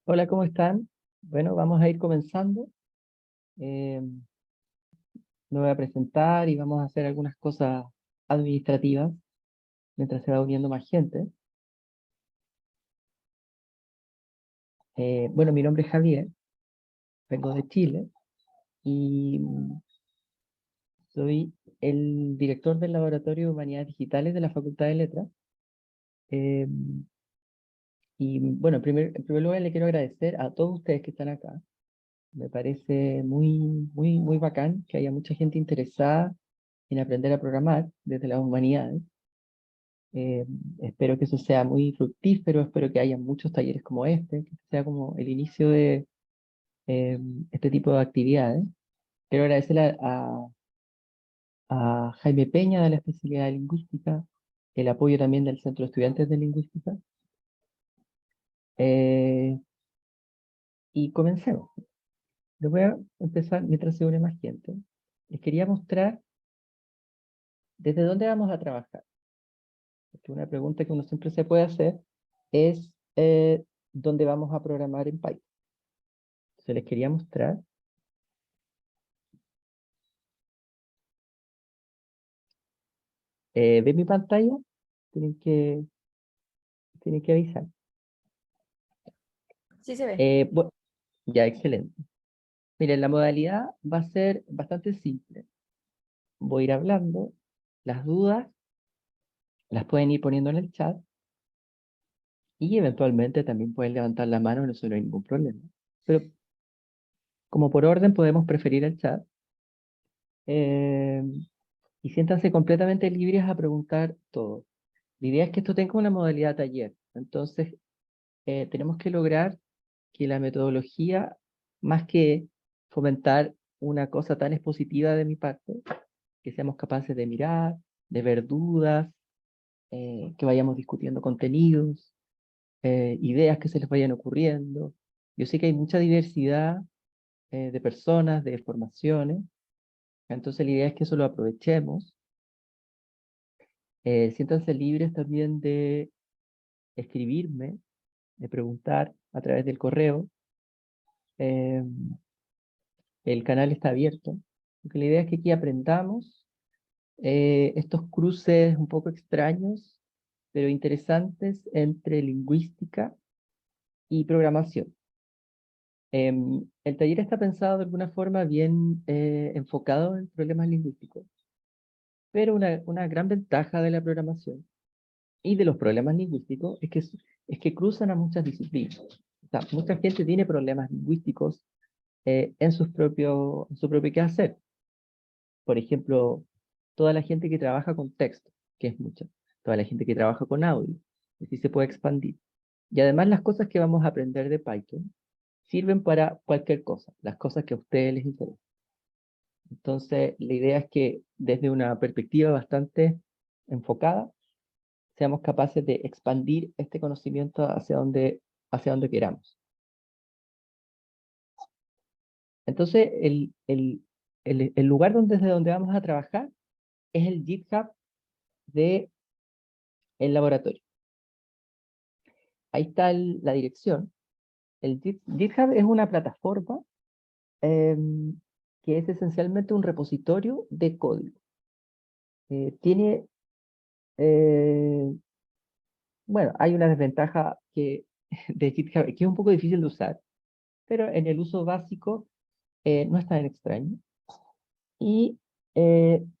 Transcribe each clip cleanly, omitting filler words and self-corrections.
Hola, ¿cómo están? Bueno, vamos a ir comenzando. Eh, Me voy a presentar y vamos a hacer algunas cosas administrativas mientras se va uniendo más gente. Bueno, mi nombre es Javier, vengo de Chile y soy el director del Laboratorio de Humanidades Digitales de la Facultad de Letras. Eh, y bueno, en primer lugar le quiero agradecer a todos ustedes que están acá. Me parece muy bacán que haya mucha gente interesada en aprender a programar desde las humanidades. Eh, Espero que eso sea muy fructífero, espero que haya muchos talleres como este, que sea como el inicio de eh, este tipo de actividades. Quiero agradecerle a Jaime Peña de la especialidad de lingüística, el apoyo también del Centro de Estudiantes de Lingüística. Eh, y comencemos. Les voy a empezar mientras se une más gente. Les quería mostrar desde dónde vamos a trabajar. Porque una pregunta que uno siempre se puede hacer es dónde vamos a programar en Python. Se les quería mostrar. ¿Ven mi pantalla? Tienen que, tienen que avisar. Sí se ve. Ya, excelente. Miren, la modalidad va a ser bastante simple. Voy a ir hablando. Las dudas las pueden ir poniendo en el chat y eventualmente también pueden levantar la mano, eso no hay ningún problema. Pero como por orden podemos preferir el chat. eh, y siéntanse completamente libres a preguntar todo. La idea es que esto tenga una modalidad taller. Entonces, tenemos que lograr que la metodología, más que fomentar una cosa tan expositiva de mi parte, que seamos capaces de mirar, de ver dudas, que vayamos discutiendo contenidos, ideas que se les vayan ocurriendo. Yo sé que hay mucha diversidad de personas, de formaciones, entonces la idea es que eso lo aprovechemos. Siéntanse libres también de escribirme, de preguntar a través del correo. Eh, el canal está abierto, porque la idea es que aquí aprendamos estos cruces un poco extraños, pero interesantes entre lingüística y programación. El taller está pensado de alguna forma bien enfocado en problemas lingüísticos, pero una gran ventaja de la programación y de los problemas lingüísticos es que cruzan a muchas disciplinas. O sea, mucha gente tiene problemas lingüísticos en su propio quehacer. Por ejemplo, toda la gente que trabaja con texto, que es mucha, toda la gente que trabaja con audio, y así se puede expandir. Y además las cosas que vamos a aprender de Python sirven para cualquier cosa, las cosas que a ustedes les interesan. Entonces, la idea es que desde una perspectiva bastante enfocada, seamos capaces de expandir este conocimiento hacia donde queramos. Entonces, el lugar desde donde vamos a trabajar es el GitHub del laboratorio. Ahí está la dirección. El GitHub es una plataforma que es esencialmente un repositorio de código. Tiene, eh, bueno, hay una desventaja de GitHub que es un poco difícil de usar, pero en el uso básico no es tan extraño. Y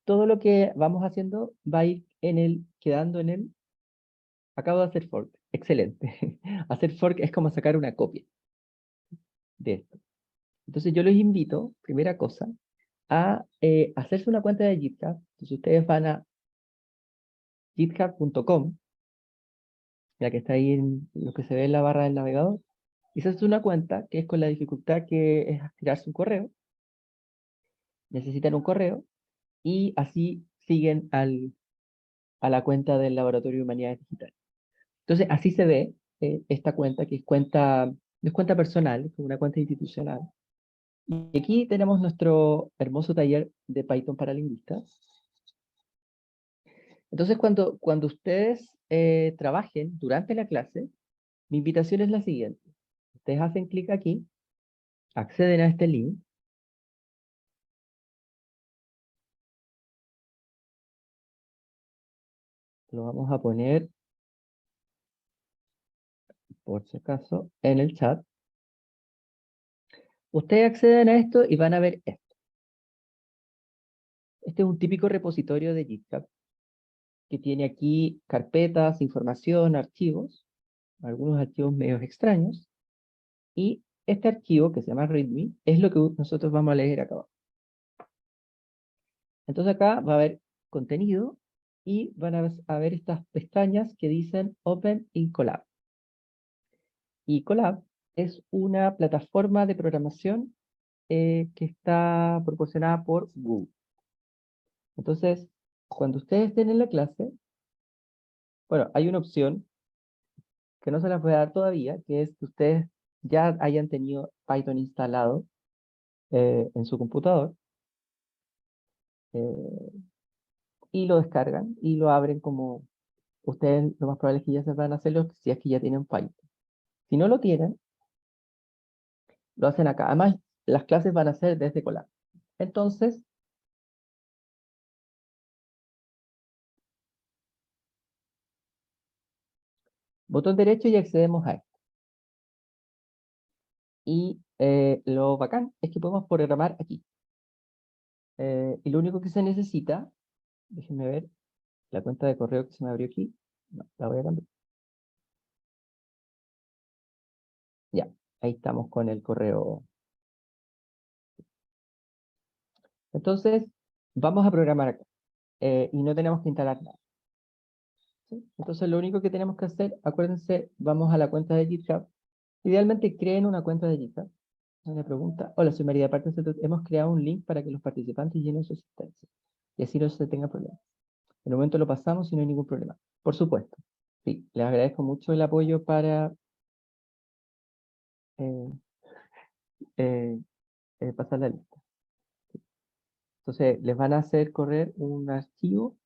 todo lo que vamos haciendo va a ir quedando en él. Acabo de hacer fork. Excelente. Hacer fork es como sacar una copia de esto. Entonces yo los invito, primera cosa, a hacerse una cuenta de GitHub. Entonces ustedes van a github.com, la que está ahí en lo que se ve en la barra del navegador, y se hace una cuenta que es con la dificultad que es tirarse un correo. Necesitan un correo y así siguen a la cuenta del Laboratorio de Humanidades Digitales. Entonces así se ve esta cuenta, que es no es cuenta personal, es una cuenta institucional. Y aquí tenemos nuestro hermoso taller de Python para lingüistas. Entonces, cuando ustedes trabajen durante la clase, mi invitación es la siguiente. Ustedes hacen clic aquí, acceden a este link, lo vamos a poner, por si acaso, en el chat. Ustedes acceden a esto y van a ver esto. Este es un típico repositorio de GitHub que tiene aquí carpetas, información, archivos, algunos archivos medios extraños, y este archivo que se llama README es lo que nosotros vamos a leer acá abajo. Entonces acá va a haber contenido y van a ver estas pestañas que dicen Open in Colab. Y Colab es una plataforma de programación que está proporcionada por Google. Entonces, cuando ustedes estén en la clase, bueno, hay una opción que no se las voy a dar todavía, que es que ustedes ya hayan tenido Python instalado en su computador eh, y lo descargan y lo abren como ustedes, lo más probable es que ya sepan hacerlo si es que ya tienen Python. Si no lo tienen, lo hacen acá. Además, las clases van a ser desde Colab. Entonces, botón derecho y accedemos a esto. Y lo bacán es que podemos programar aquí. Y lo único que se necesita, déjenme ver, la cuenta de correo que se me abrió aquí, no, la voy a cambiar. Ya, ahí estamos con el correo. Entonces, vamos a programar acá. Y no tenemos que instalar nada. ¿Sí? Entonces, lo único que tenemos que hacer, acuérdense, vamos a la cuenta de GitHub. Idealmente, creen una cuenta de GitHub. Una pregunta. Hola, soy María Parte. Hemos creado un link para que los participantes llenen su asistencia. Y así no se tenga problemas. En el momento lo pasamos y no hay ningún problema. Por supuesto. Sí, les agradezco mucho el apoyo para eh, eh, pasar la lista. Entonces, les van a hacer correr un archivo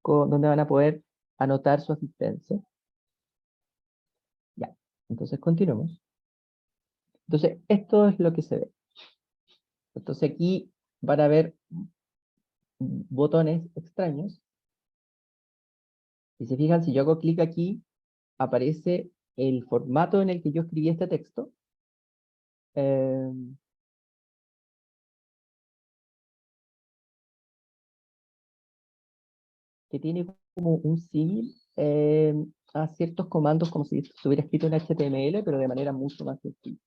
donde van a poder anotar su asistencia. Ya, entonces continuemos. Entonces, esto es lo que se ve. Entonces aquí van a ver botones extraños. Y se fijan, si yo hago clic aquí, aparece el formato en el que yo escribí este texto. eh, que tiene como un símil a ciertos comandos como si estuviera escrito en HTML, pero de manera mucho más sencilla.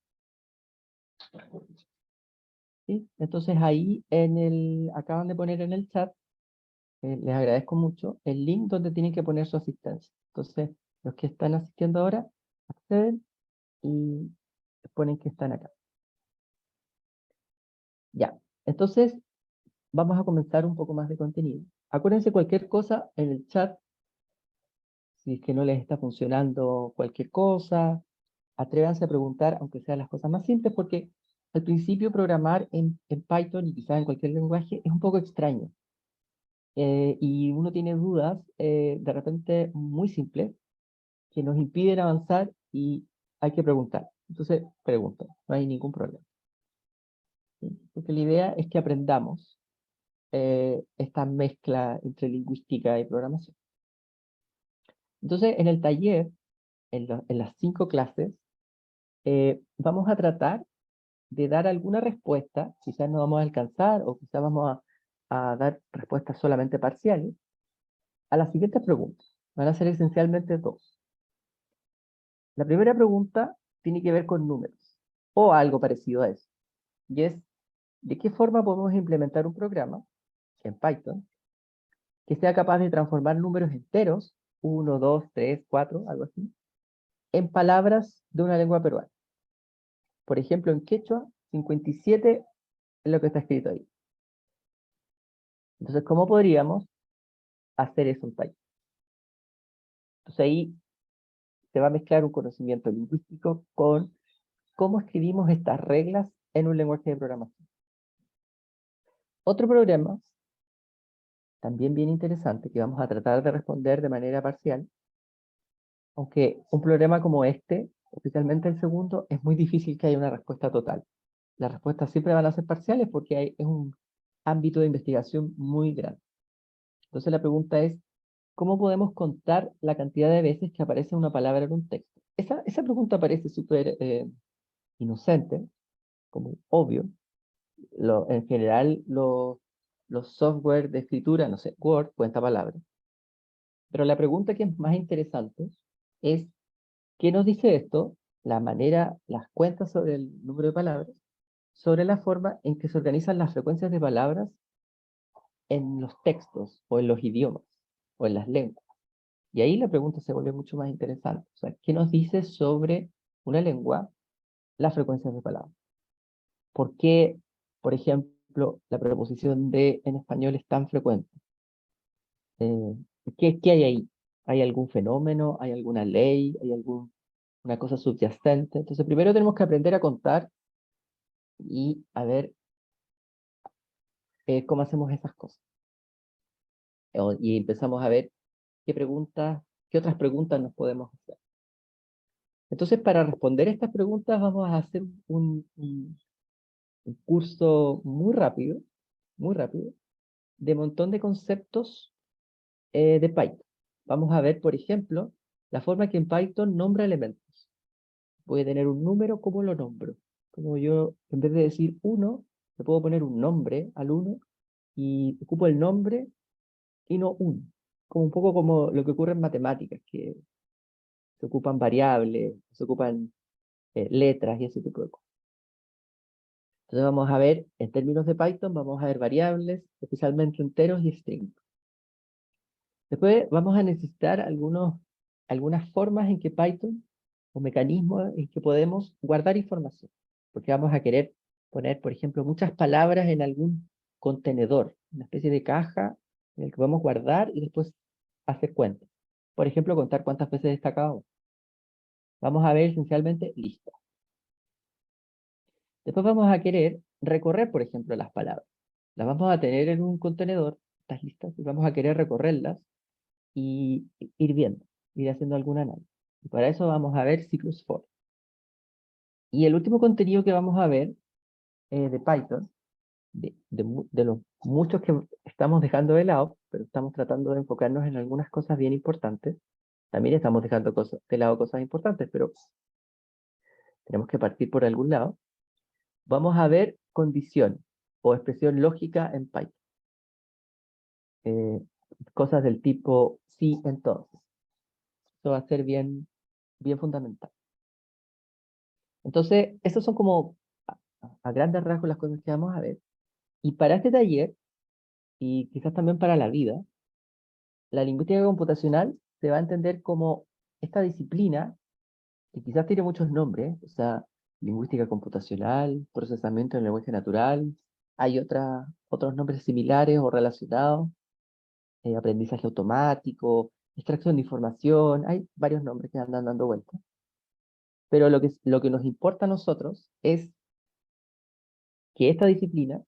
¿Sí? Entonces ahí acaban de poner en el chat, les agradezco mucho, el link donde tienen que poner su asistencia. Entonces, los que están asistiendo ahora, acceden y ponen que están acá. Ya, entonces vamos a comenzar un poco más de contenido. Acuérdense cualquier cosa en el chat, si es que no les está funcionando cualquier cosa, atrévanse a preguntar, aunque sean las cosas más simples, porque al principio programar en Python y quizás en cualquier lenguaje es un poco extraño. Y uno tiene dudas de repente muy simples que nos impiden avanzar y hay que preguntar. Entonces, pregunta, no hay ningún problema. ¿Sí? Porque la idea es que aprendamos esta mezcla entre lingüística y programación. Entonces, en el taller, en las 5 clases, vamos a tratar de dar alguna respuesta, quizás no vamos a alcanzar o quizás vamos a dar respuestas solamente parciales, a las siguientes preguntas. Van a ser esencialmente dos. La primera pregunta tiene que ver con números o algo parecido a eso. Y es, ¿de qué forma podemos implementar un programa en Python que sea capaz de transformar números enteros, 1, 2, 3, 4, algo así, en palabras de una lengua peruana? Por ejemplo, en quechua, 57 es lo que está escrito ahí. Entonces, ¿cómo podríamos hacer eso en Python? Entonces ahí se va a mezclar un conocimiento lingüístico con cómo escribimos estas reglas en un lenguaje de programación. Otro problema, también bien interesante, que vamos a tratar de responder de manera parcial, aunque un problema como este especialmente el segundo, es muy difícil que haya una respuesta total. Las respuestas siempre van a ser parciales porque es un ámbito de investigación muy grande. Entonces la pregunta es, ¿cómo podemos contar la cantidad de veces que aparece una palabra en un texto? Esa pregunta parece súper inocente, como obvio. En general, los software de escritura, no sé, Word, cuenta palabras. Pero la pregunta que es más interesante es, ¿qué nos dice esto? La manera, las cuentas sobre el número de palabras, sobre la forma en que se organizan las frecuencias de palabras en los textos, o en los idiomas, o en las lenguas. Y ahí la pregunta se vuelve mucho más interesante. O sea, ¿qué nos dice sobre una lengua las frecuencias de palabras? ¿Por qué, por ejemplo, la preposición de en español es tan frecuente? Eh, ¿qué hay ahí? ¿Hay algún fenómeno? ¿Hay alguna ley? ¿Hay alguna cosa subyacente? Entonces, primero tenemos que aprender a contar y a ver cómo hacemos esas cosas. Y empezamos a ver qué otras preguntas nos podemos hacer. Entonces, para responder estas preguntas, vamos a hacer un curso muy rápido, de montón de conceptos de Python. Vamos a ver, por ejemplo, la forma que en Python nombra elementos. Voy a tener un número, ¿cómo lo nombro? Como yo, en vez de decir 1, le puedo poner un nombre al 1 y ocupo el nombre y no 1. Como un poco como lo que ocurre en matemáticas, que se ocupan variables, se ocupan letras y ese tipo de cosas. Entonces vamos a ver, en términos de Python, vamos a ver variables, especialmente enteros y strings. Después vamos a necesitar algunas formas en que Python, o mecanismos en que podemos guardar información. Porque vamos a querer poner, por ejemplo, muchas palabras en algún contenedor, una especie de caja en el que podemos guardar y después hacer cuentas. Por ejemplo, contar cuántas veces está cada uno. Vamos a ver esencialmente listas. Después vamos a querer recorrer, por ejemplo, las palabras. Las vamos a tener en un contenedor, estas listas, y vamos a querer recorrerlas y ir viendo, ir haciendo algún análisis. Y para eso vamos a ver C++. Y el último contenido que vamos a ver de Python, de los muchos que estamos dejando de lado, pero estamos tratando de enfocarnos en algunas cosas bien importantes. También estamos dejando de lado cosas importantes, pero tenemos que partir por algún lado. Vamos a ver condición o expresión lógica en Python. Cosas del tipo sí, entonces. Eso va a ser bien fundamental. Entonces, esos son como a grandes rasgos las cosas que vamos a ver. Y para este taller, y quizás también para la vida, la lingüística computacional se va a entender como esta disciplina, que quizás tiene muchos nombres, o sea, lingüística computacional, procesamiento del lenguaje natural, hay otros nombres similares o relacionados, aprendizaje automático, extracción de información, hay varios nombres que andan dando vueltas. Pero lo que nos importa a nosotros es que esta disciplina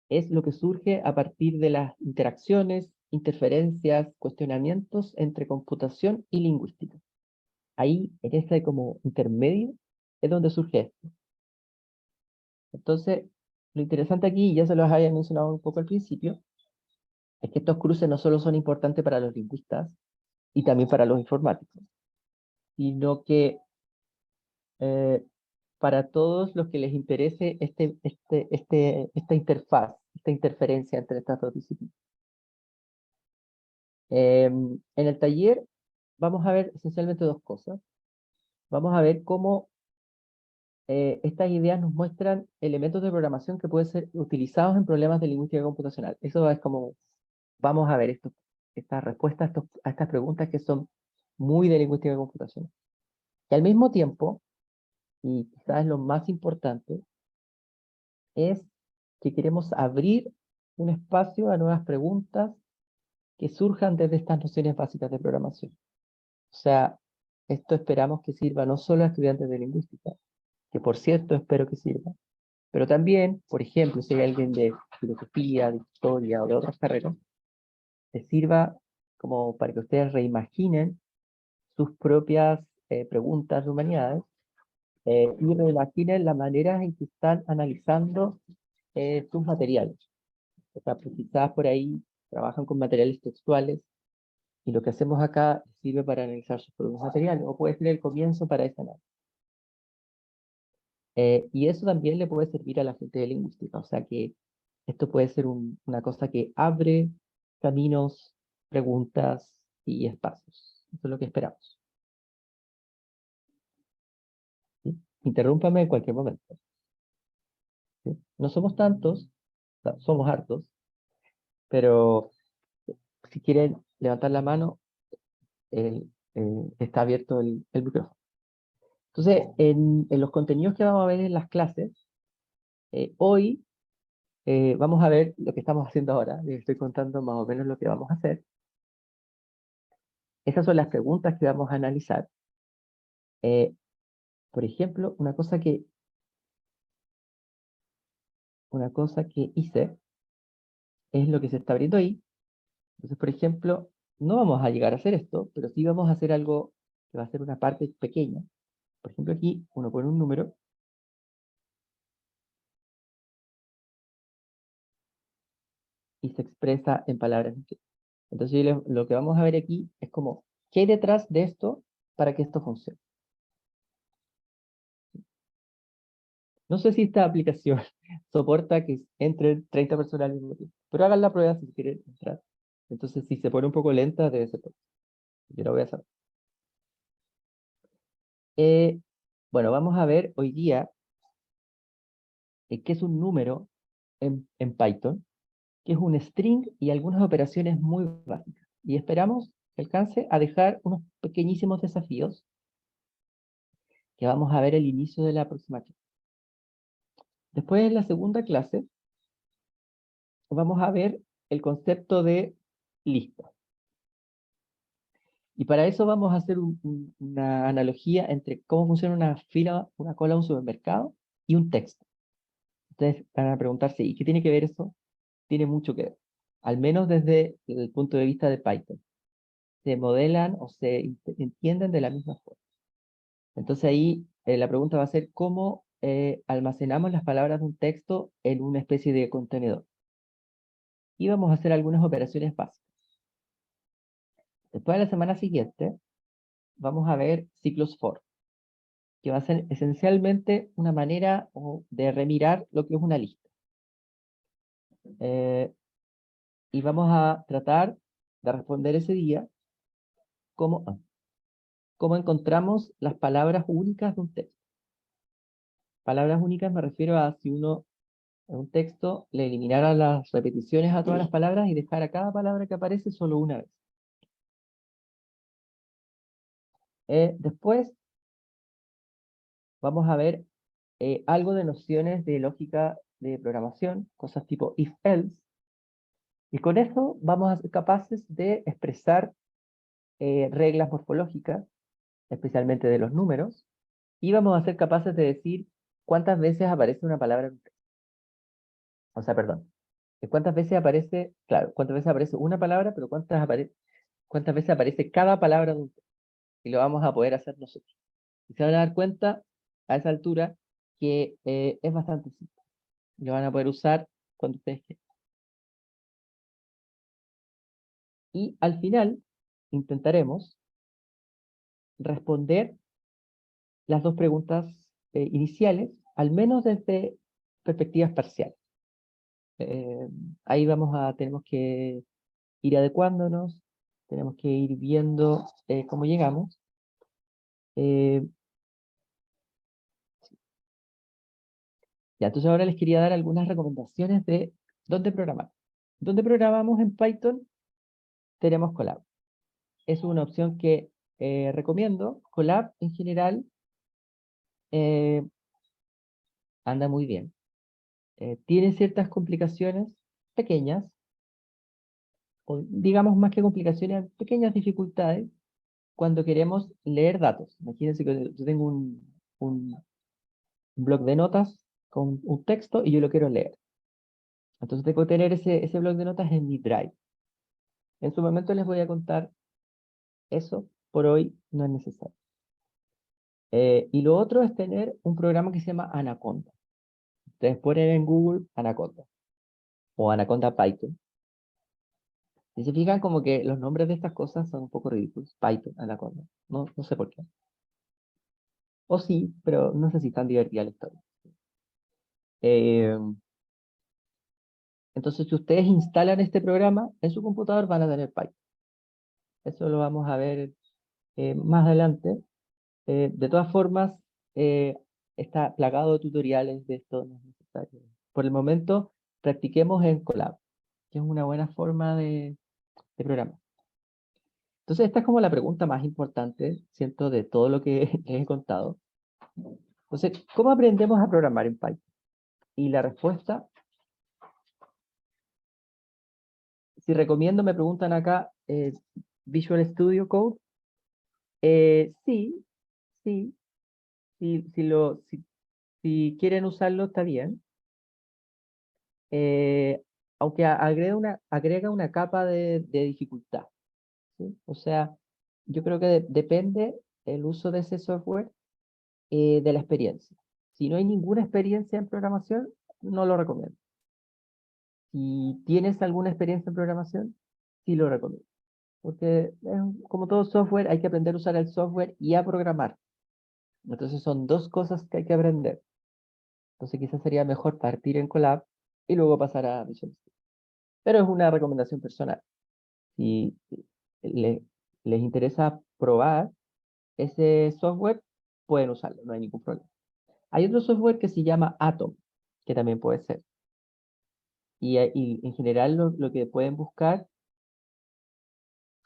es lo que surge a partir de las interacciones, interferencias, cuestionamientos entre computación y lingüística. Ahí, en este como intermedio, es donde surge esto. Entonces, lo interesante aquí, ya se los había mencionado un poco al principio, es que estos cruces no solo son importantes para los lingüistas y también para los informáticos, sino que eh, para todos los que les interese esta interfaz, esta interferencia entre estas dos disciplinas. En el taller vamos a ver esencialmente dos cosas. Vamos a ver cómo estas ideas nos muestran elementos de programación que pueden ser utilizados en problemas de lingüística computacional. Eso es como, vamos a ver estas respuestas a estas preguntas que son muy de lingüística computacional. Y al mismo tiempo, y quizás lo más importante, es que queremos abrir un espacio a nuevas preguntas que surjan desde estas nociones básicas de programación. O sea, esto esperamos que sirva no solo a estudiantes de lingüística, que por cierto espero que sirva, pero también, por ejemplo, si hay alguien de filosofía, de historia o de otras carreras, les sirva como para que ustedes reimaginen sus propias preguntas de humanidades y reimaginen las maneras en que están analizando sus materiales. O sea, pues quizás por ahí trabajan con materiales textuales y lo que hacemos acá sirve para analizar sus propios materiales, o puede ser el comienzo para ese análisis. Y eso también le puede servir a la gente de lingüística, o sea que esto puede ser una cosa que abre caminos, preguntas y espacios. Eso es lo que esperamos. ¿Sí? Interrúmpame en cualquier momento. ¿Sí? No somos tantos, o sea, somos hartos, pero si quieren levantar la mano, está abierto el micrófono. Entonces, en los contenidos que vamos a ver en las clases, hoy vamos a ver lo que estamos haciendo ahora. Les estoy contando más o menos lo que vamos a hacer. Esas son las preguntas que vamos a analizar. Por ejemplo, una cosa que hice es lo que se está abriendo ahí. Entonces, por ejemplo, no vamos a llegar a hacer esto, pero sí vamos a hacer algo que va a ser una parte pequeña. Por ejemplo, aquí uno pone un número y se expresa en palabras enteras. Entonces, lo que vamos a ver aquí es como, ¿qué hay detrás de esto para que esto funcione? No sé si esta aplicación soporta que entren 30 personas al mismo tiempo, pero hagan la prueba si quieren entrar. Entonces, si se pone un poco lenta, debe ser por eso. Yo lo voy a hacer. Eh, bueno, vamos a ver hoy día qué es un número en Python, que es un string y algunas operaciones muy básicas. Y esperamos que alcance a dejar unos pequeñísimos desafíos que vamos a ver al inicio de la próxima clase. Después, en la segunda clase, vamos a ver el concepto de lista. Y para eso vamos a hacer una analogía entre cómo funciona una fila, una cola de un supermercado y un texto. Ustedes van a preguntarse, ¿y qué tiene que ver eso? Tiene mucho que ver, al menos desde el punto de vista de Python. Se modelan o se entienden de la misma forma. Entonces ahí la pregunta va a ser cómo almacenamos las palabras de un texto en una especie de contenedor. Y vamos a hacer algunas operaciones básicas. Después de la semana siguiente, vamos a ver ciclos for, que va a ser esencialmente una manera de remirar lo que es una lista. Y vamos a tratar de responder ese día cómo encontramos las palabras únicas de un texto. Palabras únicas me refiero a si uno en un texto le eliminara las repeticiones a todas las palabras y dejara cada palabra que aparece solo una vez. Después vamos a ver algo de nociones de lógica de programación, cosas tipo if-else, y con eso vamos a ser capaces de expresar reglas morfológicas, especialmente de los números, y vamos a ser capaces de decir cuántas veces aparece una palabra en un texto. O sea, perdón, cuántas veces aparece, claro, cuántas veces aparece una palabra, pero cuántas veces aparece cada palabra de un texto. Y lo vamos a poder hacer nosotros. Y se van a dar cuenta a esa altura que es bastante simple. Lo van a poder usar cuando ustedes quieran. Y al final intentaremos responder las dos preguntas iniciales, al menos desde perspectivas parciales. Eh, Ahí tenemos que ir adecuándonos, tenemos que ir viendo cómo llegamos. Eh, ya, entonces ahora les quería dar algunas recomendaciones de dónde programar. ¿Dónde programamos en Python? Tenemos Colab. Es una opción que recomiendo. Colab en general eh, anda muy bien. Tiene ciertas complicaciones pequeñas, o digamos más que complicaciones, pequeñas dificultades cuando queremos leer datos. Imagínense que yo tengo un blog de notas con un texto y yo lo quiero leer. Entonces tengo que tener ese blog de notas en mi Drive. En su momento les voy a contar eso, por hoy no es necesario. Y lo otro es tener un programa que se llama Anaconda. Ustedes ponen en Google Anaconda o Anaconda Python. Si se fijan, como que los nombres de estas cosas son un poco ridículos. Python, Anaconda. No, no sé por qué. O sí, pero no sé si tan divertida la historia. Eh, entonces, si ustedes instalan este programa en su computador, van a tener Python. Eso lo vamos a ver más adelante. De todas formas, eh, está plagado de tutoriales de esto, no es necesario. Por el momento, practiquemos en Colab, que es una buena forma de programar. Entonces, esta es como la pregunta más importante, siento, de todo lo que les he contado. Entonces, ¿cómo aprendemos a programar en Python? Y la respuesta, si recomiendo, me preguntan acá, Visual Studio Code. Sí, sí, si quieren usarlo, está bien. eh, Aunque agrega una capa de dificultad, ¿sí? O sea, yo creo que depende el uso de ese software de la experiencia. Si no hay ninguna experiencia en programación, no lo recomiendo. Si tienes alguna experiencia en programación, sí lo recomiendo. Porque como todo software, hay que aprender a usar el software y a programar. Entonces son dos cosas que hay que aprender. Entonces quizás sería mejor partir en Colab y luego pasar a Visual Studio. Pero es una recomendación personal. Si le- les interesa probar ese software, pueden usarlo, no hay ningún problema. Hay otro software que se llama Atom, que también puede ser. Y en general lo que pueden buscar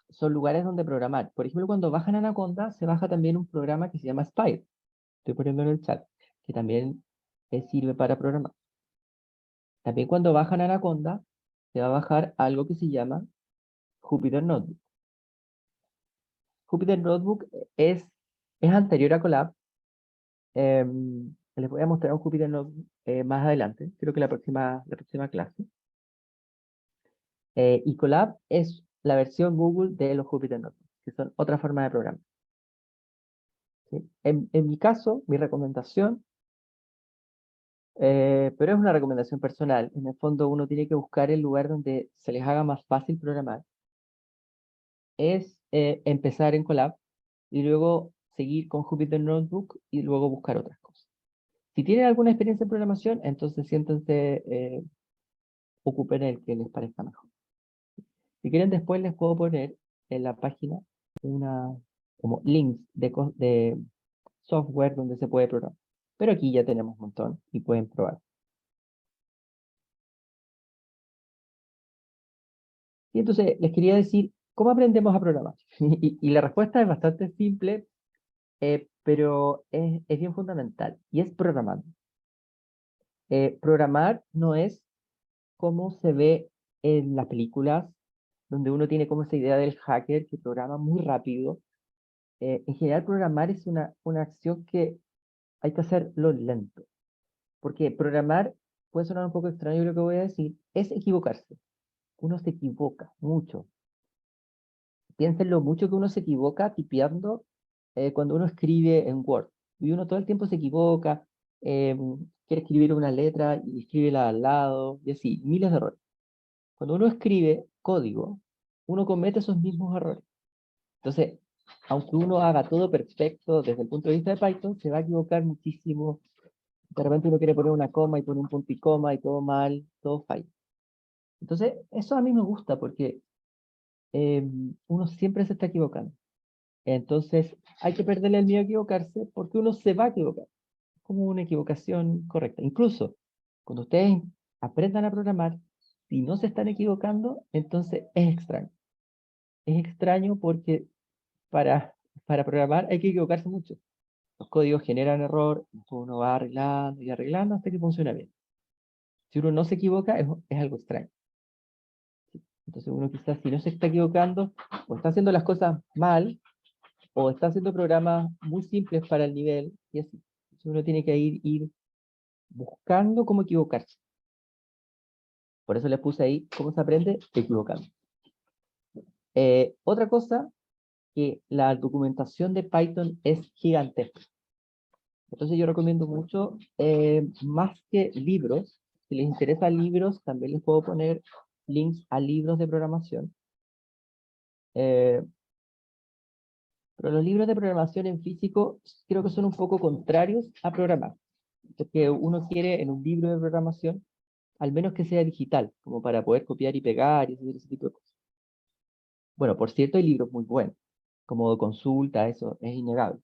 son lugares donde programar. Por ejemplo, cuando bajan Anaconda, se baja también un programa que se llama Spire. Estoy poniendo en el chat, que también sirve para programar. También cuando bajan Anaconda, se va a bajar algo que se llama Jupyter Notebook. Jupyter Notebook es anterior a Colab. Les voy a mostrar un Jupyter Notebook más adelante, creo que la próxima clase. Y Colab es la versión Google de los Jupyter Notebook, que son otra forma de programar. ¿Sí? En mi caso, mi recomendación, pero es una recomendación personal, en el fondo uno tiene que buscar el lugar donde se les haga más fácil programar, es empezar en Colab y luego seguir con Jupyter Notebook y luego buscar otras cosas. Si tienen alguna experiencia en programación, entonces siéntense, ocupen el que les parezca mejor. Si quieren, después les puedo poner en la página una, como links de software donde se puede programar. Pero aquí ya tenemos un montón y pueden probar. Y entonces les quería decir, ¿cómo aprendemos a programar? Y la respuesta es bastante simple, pero es bien fundamental, y es programando. Programar no es como se ve en las películas, donde uno tiene como esa idea del hacker que programa muy rápido. En general, programar es una acción que hay que hacerlo lento, porque programar, puede sonar un poco extraño lo que voy a decir, es equivocarse. Uno se equivoca mucho. Piensen lo mucho que uno se equivoca tipeando cuando uno escribe en Word. Y uno todo el tiempo se equivoca, quiere escribir una letra y escribe al lado, y así, miles de errores. Cuando uno escribe código, uno comete esos mismos errores. Entonces, aunque uno haga todo perfecto desde el punto de vista de Python, se va a equivocar muchísimo. De repente uno quiere poner una coma y pone un punto y coma y todo mal, todo falla. Entonces, eso a mí me gusta porque uno siempre se está equivocando. Entonces, hay que perderle el miedo a equivocarse porque uno se va a equivocar. Es como una equivocación correcta. Incluso, cuando ustedes aprendan a programar, si no se están equivocando, entonces es extraño. Es extraño porque para programar hay que equivocarse mucho. Los códigos generan error, uno va arreglando y arreglando hasta que funciona bien. Si uno no se equivoca, es algo extraño. Entonces uno quizás si no se está equivocando, o está haciendo las cosas mal, o está haciendo programas muy simples para el nivel, y así. Entonces uno tiene que ir buscando cómo equivocarse. Por eso les puse ahí cómo se aprende equivocando. Otra cosa, que la documentación de Python es gigantesca. Entonces yo recomiendo mucho, más que libros, si les interesa libros, también les puedo poner links a libros de programación. Eh, pero los libros de programación en físico creo que son un poco contrarios a programar. Porque uno quiere en un libro de programación, al menos que sea digital, como para poder copiar y pegar y hacer ese tipo de cosas. Bueno, por cierto, hay libros muy buenos, como de consulta, eso es innegable.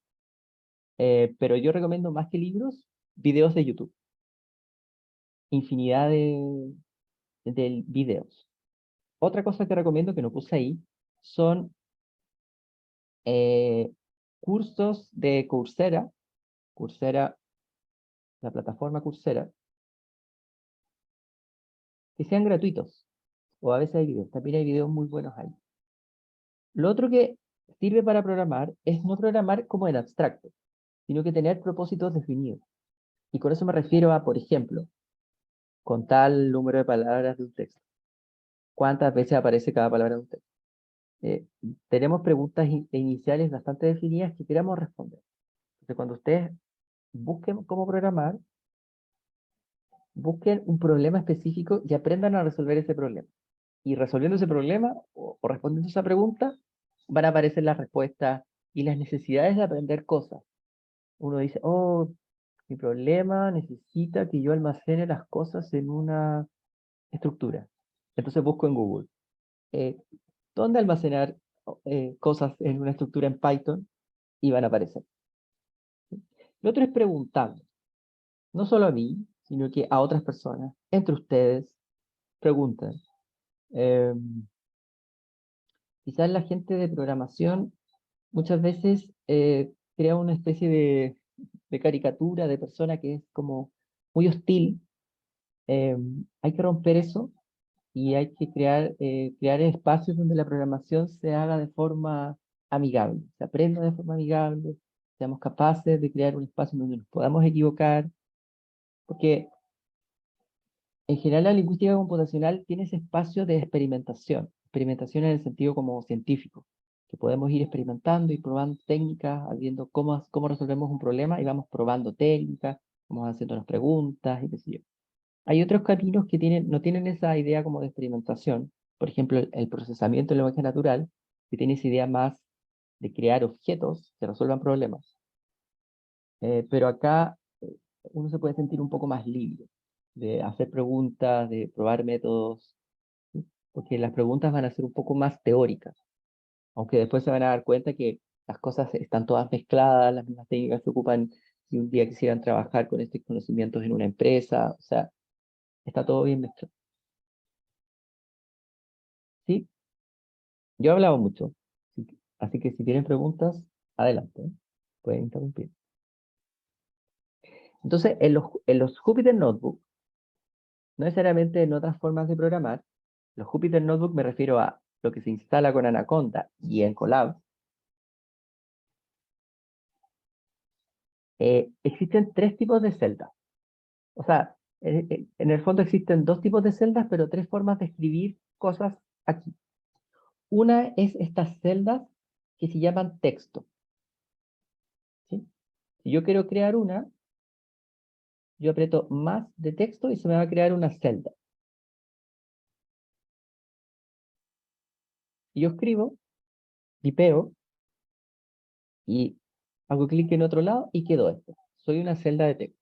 Pero yo recomiendo más que libros, videos de YouTube. Infinidad de videos. Otra cosa que recomiendo que no puse ahí son eh, cursos de Coursera, Coursera, la plataforma Coursera, que sean gratuitos. O a veces hay videos, también hay videos muy buenos ahí. Lo otro que sirve para programar es no programar como en abstracto, sino que tener propósitos definidos. Y con eso me refiero a, por ejemplo, con tal número de palabras de un texto. ¿Cuántas veces aparece cada palabra de un texto? Tenemos preguntas iniciales bastante definidas que queramos responder. Entonces, cuando ustedes busquen cómo programar, busquen un problema específico y aprendan a resolver ese problema. Y resolviendo ese problema o respondiendo esa pregunta, van a aparecer las respuestas y las necesidades de aprender cosas. Uno dice, oh, mi problema necesita que yo almacene las cosas en una estructura. Entonces busco en Google, eh, ¿dónde almacenar cosas en una estructura en Python? Y van a aparecer. Lo otro es preguntando, no solo a mí, sino que a otras personas, entre ustedes, preguntan. Eh, Quizás la gente de programación muchas veces crea una especie de caricatura de persona que es como muy hostil. Eh, Hay que romper eso y hay que crear espacios donde la programación se haga de forma amigable, se aprenda de forma amigable, seamos capaces de crear un espacio donde nos podamos equivocar, porque en general la lingüística computacional tiene ese espacio de experimentación en el sentido como científico, que podemos ir experimentando y probando técnicas, viendo cómo resolvemos un problema y vamos probando técnicas, vamos haciéndonos preguntas y qué sé yo. Hay otros caminos que no tienen esa idea como de experimentación, por ejemplo, el procesamiento del lenguaje natural, que tiene esa idea más de crear objetos que resuelvan problemas. Pero acá uno se puede sentir un poco más libre de hacer preguntas, de probar métodos, ¿sí? Porque las preguntas van a ser un poco más teóricas, aunque después se van a dar cuenta que las cosas están todas mezcladas, las mismas técnicas se ocupan si un día quisieran trabajar con estos conocimientos en una empresa, o sea, está todo bien mezclado. ¿Sí? Yo he hablado mucho, así que si tienen preguntas, adelante, ¿eh? Pueden interrumpir. Entonces, en los Jupyter Notebook, no necesariamente en otras formas de programar, los Jupyter Notebook me refiero a lo que se instala con Anaconda y en Colab. Existen tres tipos de celdas. O sea, en el fondo existen dos tipos de celdas, pero tres formas de escribir cosas aquí. Una es estas celdas que se llaman texto, ¿sí? Si yo quiero crear una, yo aprieto más de texto y se me va a crear una celda. Y yo escribo, tipeo y hago clic en otro lado y quedó esto. Soy una celda de texto.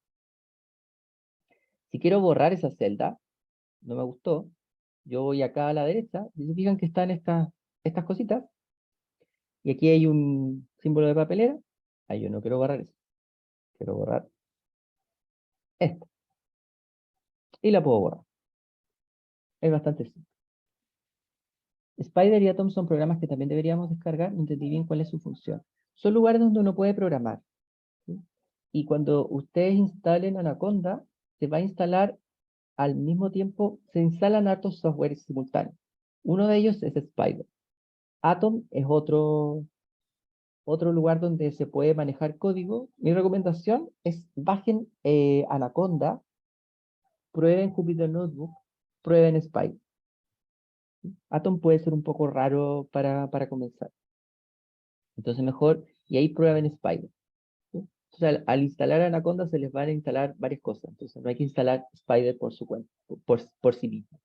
Si quiero borrar esa celda, no me gustó, yo voy acá a la derecha y se fijan que están estas cositas y aquí hay un símbolo de papelera. Ahí yo no quiero borrar eso, quiero borrar esta y la puedo borrar. Es bastante simple. Spider y Atom son programas que también deberíamos descargar, no entendí bien cuál es su función. Son lugares donde uno puede programar, ¿sí? Y cuando ustedes instalen Anaconda, se va a instalar al mismo tiempo, se instalan hartos softwares simultáneos. Uno de ellos es Spider. Atom es otro lugar donde se puede manejar código. Mi recomendación es bajen Anaconda, prueben Jupyter Notebook, prueben Spider. Atom puede ser un poco raro para comenzar. Entonces mejor, y ahí prueben Spider, ¿sí? Entonces, al instalar Anaconda se les van a instalar varias cosas. Entonces, no hay que instalar Spider por su cuenta, por sí mismo.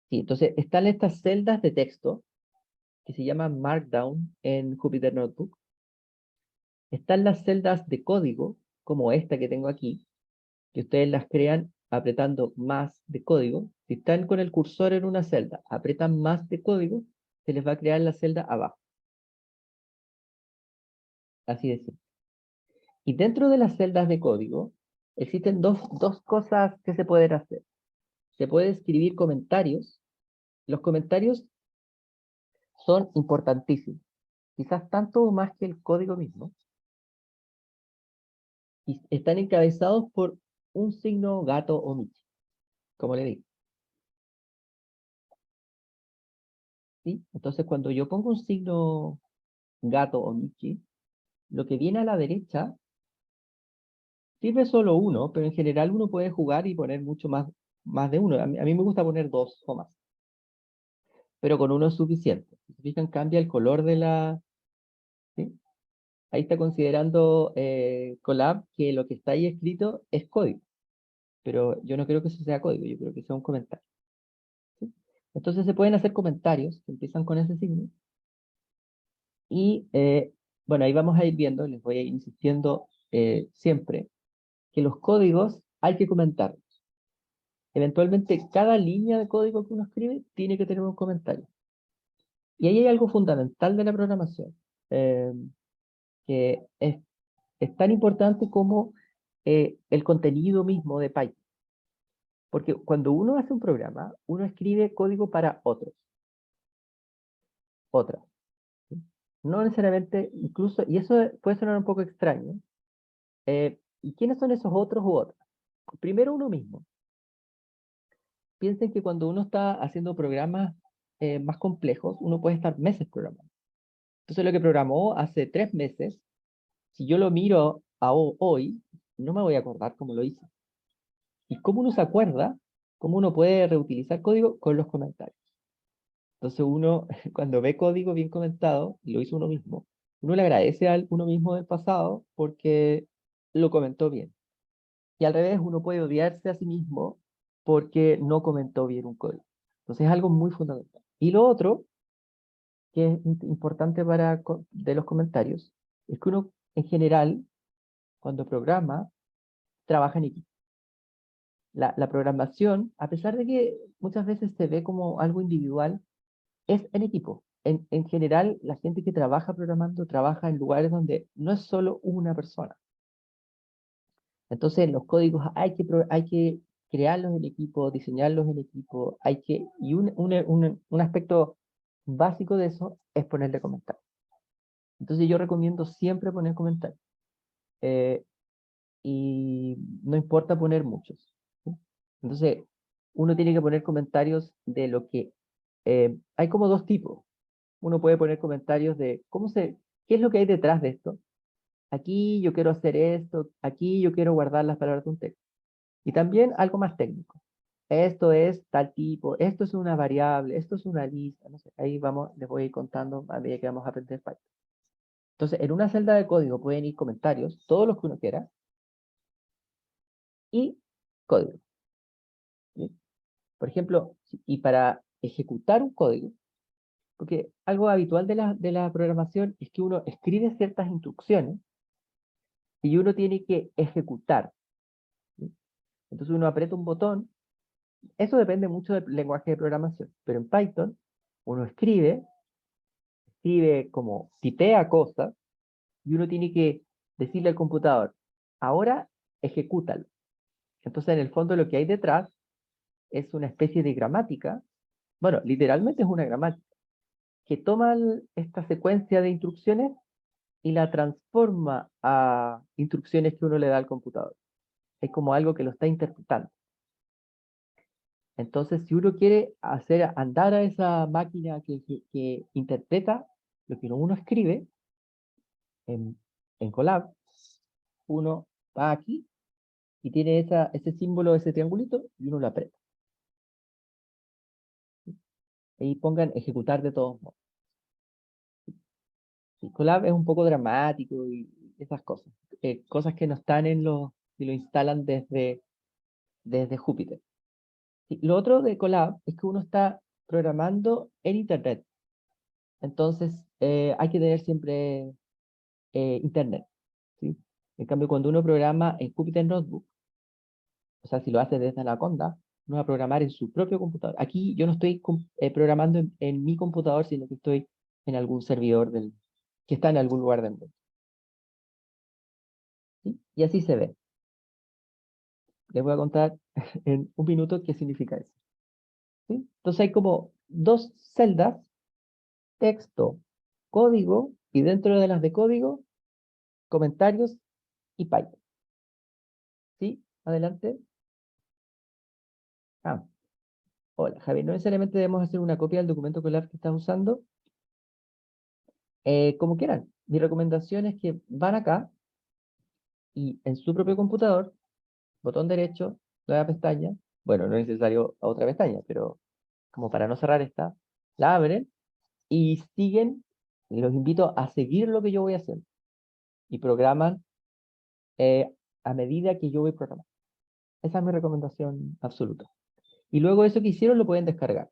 Sí, entonces, están estas celdas de texto que se llaman Markdown en Jupyter Notebook. Están las celdas de código, como esta que tengo aquí, que ustedes las crean apretando más de código. Si están con el cursor en una celda, apretan más de código, se les va a crear la celda abajo. Así de simple. Y dentro de las celdas de código, existen dos cosas que se pueden hacer. Se puede escribir comentarios. Los comentarios son importantísimos, quizás tanto o más que el código mismo, y están encabezados por un signo gato o michi, como le digo. ¿Sí? Entonces, cuando yo pongo un signo gato o michi, lo que viene a la derecha sirve solo uno, pero en general uno puede jugar y poner mucho más de uno. A mí me gusta poner dos o más, pero con uno es suficiente. Si se fijan, cambia el color de la... ¿sí? Ahí está considerando Colab que lo que está ahí escrito es código, pero yo no creo que eso sea código, yo creo que sea un comentario. ¿Sí? Entonces se pueden hacer comentarios que empiezan con ese signo y bueno, ahí vamos a ir viendo, les voy a ir insistiendo siempre que los códigos hay que comentarlos. Eventualmente cada línea de código que uno escribe tiene que tener un comentario. Y ahí hay algo fundamental de la programación, eh, que es tan importante como el contenido mismo de Python. Porque cuando uno hace un programa, uno escribe código para otras. ¿Sí? No necesariamente, incluso, y eso puede sonar un poco extraño. ¿Y quiénes son esos otros u otras? Primero uno mismo. Piensen que cuando uno está haciendo programas más complejos, uno puede estar meses programando. Entonces lo que programó hace 3 meses, si yo lo miro hoy, no me voy a acordar cómo lo hice. ¿Y cómo uno se acuerda? ¿Cómo uno puede reutilizar código? Con los comentarios. Entonces uno, cuando ve código bien comentado, y lo hizo uno mismo, uno le agradece a uno mismo del pasado porque lo comentó bien. Y al revés, uno puede odiarse a sí mismo porque no comentó bien un código. Entonces es algo muy fundamental. Y lo otro, que es importante de los comentarios, es que uno en general, cuando programa, trabaja en equipo. La programación, a pesar de que muchas veces se ve como algo individual, es en equipo. En general, la gente que trabaja programando trabaja en lugares donde no es solo una persona. Entonces, los códigos hay que crearlos en equipo, diseñarlos en equipo, y un aspecto básico de eso es ponerle comentarios. Entonces, yo recomiendo siempre poner comentarios. Eh, y no importa poner muchos. ¿Sí? Entonces, uno tiene que poner comentarios de lo que... hay como dos tipos. Uno puede poner comentarios de qué es lo que hay detrás de esto. Aquí yo quiero hacer esto, aquí yo quiero guardar las palabras de un texto. Y también algo más técnico. Esto es tal tipo, esto es una variable, esto es una lista, no sé, ahí vamos, les voy a ir contando a medida que vamos a aprender Python. Entonces, en una celda de código pueden ir comentarios, todos los que uno quiera, y código. ¿Sí? Por ejemplo, y para ejecutar un código, porque algo habitual de la programación es que uno escribe ciertas instrucciones y uno tiene que ejecutar. ¿Sí? Entonces uno aprieta un botón, eso depende mucho del lenguaje de programación, pero en Python uno escribe como tipea cosas y uno tiene que decirle al computador, ahora ejecútalo. Entonces en el fondo lo que hay detrás es una especie de gramática, bueno, literalmente es una gramática, que toma esta secuencia de instrucciones y la transforma a instrucciones que uno le da al computador. Es como algo que lo está interpretando. Entonces, si uno quiere hacer andar a esa máquina que interpreta lo que uno escribe en, en Colab, uno va aquí y tiene ese símbolo, ese triangulito, y uno lo aprieta. Y pongan ejecutar de todos modos. Sí, Colab es un poco dramático y esas cosas. Cosas que no están en los, si lo instalan desde Júpiter. Sí, lo otro de Colab es que uno está programando en Internet. Entonces, hay que tener siempre Internet. ¿Sí? En cambio, cuando uno programa en Jupyter Notebook, o sea, si lo hace desde Anaconda, uno va a programar en su propio computador. Aquí yo no estoy programando en mi computador, sino que estoy en algún servidor que está en algún lugar del mundo. ¿Sí? Y así se ve. Les voy a contar en un minuto qué significa eso. ¿Sí? Entonces hay como dos celdas, texto, código, y dentro de las de código, comentarios y Python. ¿Sí? Adelante. Ah, hola, Javier. No necesariamente debemos hacer una copia del documento Colab que estás usando. Como quieran. Mi recomendación es que van acá y en su propio computador, botón derecho, nueva pestaña. Bueno, no es necesario otra pestaña, pero como para no cerrar esta, la abren y siguen. Y los invito a seguir lo que yo voy haciendo y programan a medida que yo voy programando. Esa es mi recomendación absoluta. Y luego eso que hicieron lo pueden descargar.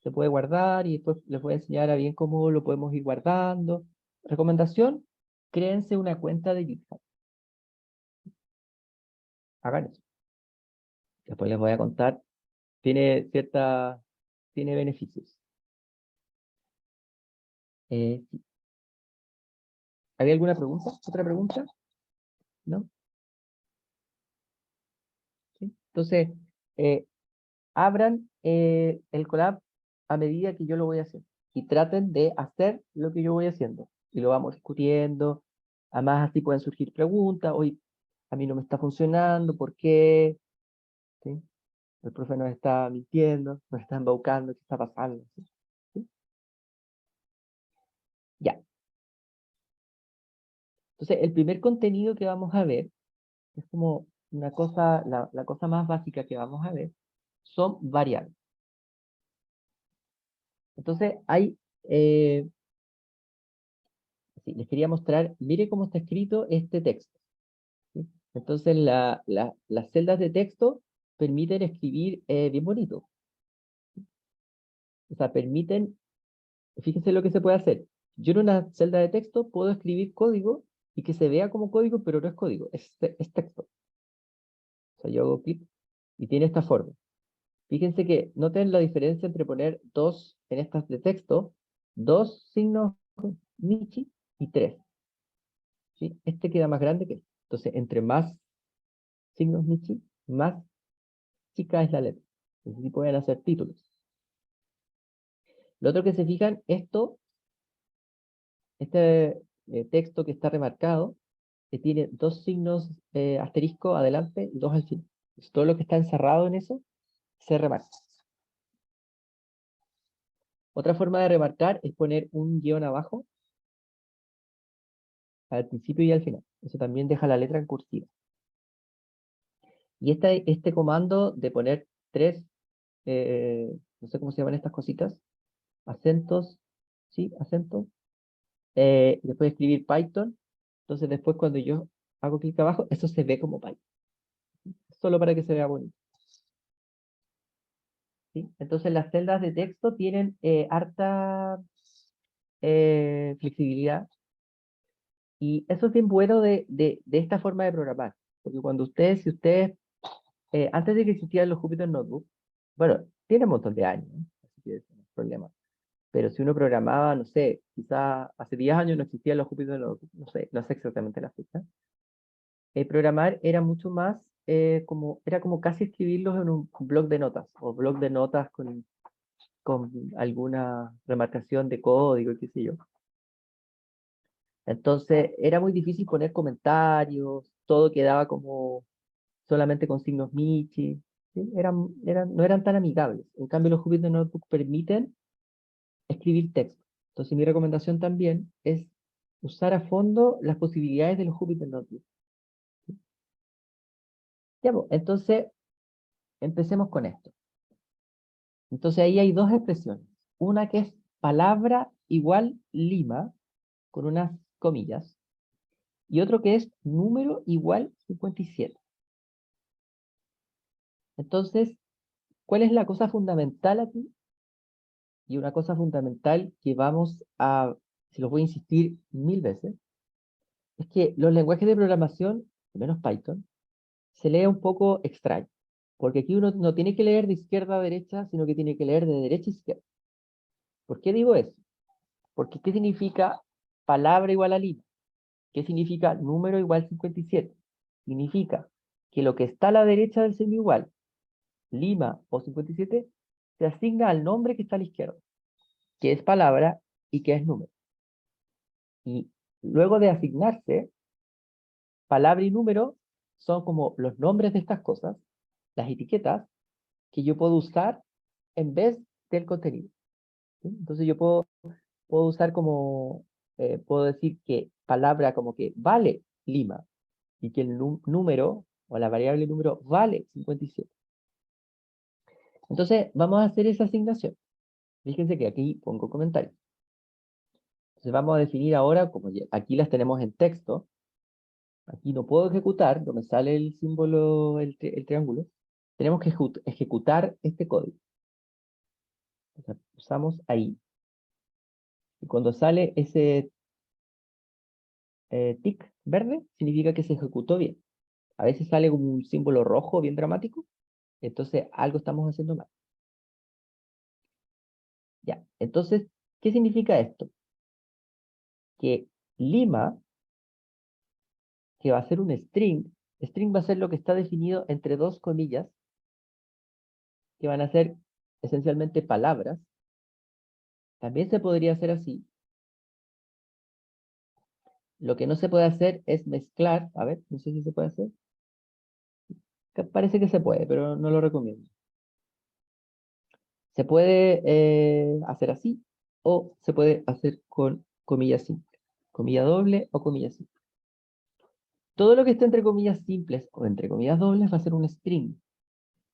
Se puede guardar y después les voy a enseñar a bien cómo lo podemos ir guardando. Recomendación, créense una cuenta de GitHub. Hagan eso. Después les voy a contar. Tiene beneficios. Sí. ¿Había alguna pregunta? ¿Otra pregunta? ¿No? ¿Sí? Entonces, eh, abran el Colab a medida que yo lo voy haciendo y traten de hacer lo que yo voy haciendo y lo vamos discutiendo. Además, así pueden surgir preguntas. Hoy a mí no me está funcionando, ¿por qué? ¿Sí? El profe nos está mintiendo, nos está embaucando, ¿qué está pasando? ¿Sí? ¿Sí? Ya. Entonces, el primer contenido que vamos a ver es como una cosa, la cosa más básica que vamos a ver, son variables. Entonces, sí, les quería mostrar, mire cómo está escrito este texto. ¿Sí? Entonces, las celdas de texto permiten escribir bien bonito. O sea, permiten, fíjense lo que se puede hacer. Yo en una celda de texto puedo escribir código y que se vea como código, pero no es código, es texto. O sea, yo hago clic y tiene esta forma. Fíjense que noten la diferencia entre poner dos en estas de texto, dos signos Michi y tres. ¿Sí? Este queda más grande que este. Entonces, entre más signos Michi, más chica es la letra. Así pueden hacer títulos. Lo otro que se fijan, este texto que está remarcado, que tiene dos signos asterisco adelante y dos al final. Entonces, todo lo que está encerrado en eso se remarca. Otra forma de remarcar es poner un guión abajo al principio y al final. Eso también deja la letra en cursiva. Y este comando de poner tres, no sé cómo se llaman estas cositas, acentos, ¿sí? Acentos. Después escribir Python. Entonces después cuando yo hago clic abajo, eso se ve como Python. Solo para que se vea bonito. ¿Sí? Entonces las celdas de texto tienen harta flexibilidad. Y eso es bien bueno de esta forma de programar. Porque si ustedes, antes de que existieran los Jupyter Notebook, bueno, tiene un montón de años, ¿no? Así que eso no es problema. Pero si uno programaba, no sé, quizás hace 10 años no existían los Jupyter Notebook, no sé exactamente la fecha. Programar era mucho más era como casi escribirlos en un blog de notas, o blog de notas con alguna remarcación de código, qué sé yo. Entonces era muy difícil poner comentarios, todo quedaba como solamente con signos Michi, ¿sí? No eran tan amigables. En cambio, los Jupyter Notebook permiten escribir texto. Entonces, mi recomendación también es usar a fondo las posibilidades de los Jupyter Notebook. Ya, pues, entonces, empecemos con esto. Entonces, ahí hay dos expresiones. Una que es palabra igual Lima, con unas comillas, y otro que es número igual 57. Entonces, ¿cuál es la cosa fundamental aquí? Y una cosa fundamental que vamos a, si los voy a insistir 1000 veces, es que los lenguajes de programación, al menos Python, se lee un poco extraño. Porque aquí uno no tiene que leer de izquierda a derecha, sino que tiene que leer de derecha a izquierda. ¿Por qué digo eso? Porque ¿qué significa palabra igual a línea? ¿Qué significa número igual 57? Significa que lo que está a la derecha del signo igual, Lima o 57, se asigna al nombre que está a la izquierda, que es palabra y que es número. Y luego de asignarse, palabra y número son como los nombres de estas cosas, las etiquetas, que yo puedo usar en vez del contenido. ¿Sí? Entonces yo puedo usar como, puedo decir que palabra como que vale Lima y que el número o la variable número vale 57. Entonces vamos a hacer esa asignación. Fíjense que aquí pongo comentarios. Entonces vamos a definir ahora, como aquí las tenemos en texto, aquí no puedo ejecutar, no me sale el símbolo, el triángulo. Tenemos que ejecutar este código. O sea, usamos ahí. Y cuando sale ese tick verde, significa que se ejecutó bien. A veces sale como un símbolo rojo bien dramático, entonces algo estamos haciendo mal. Ya, entonces, ¿qué significa esto? Que Lima, que va a ser un string va a ser lo que está definido entre dos comillas, que van a ser esencialmente palabras. También se podría hacer así. Lo que no se puede hacer es mezclar, a ver, no sé si se puede hacer. Parece que se puede, pero no lo recomiendo. Se puede hacer así o se puede hacer con comillas simples, comilla doble o comilla simple. Todo lo que esté entre comillas simples o entre comillas dobles va a ser un string.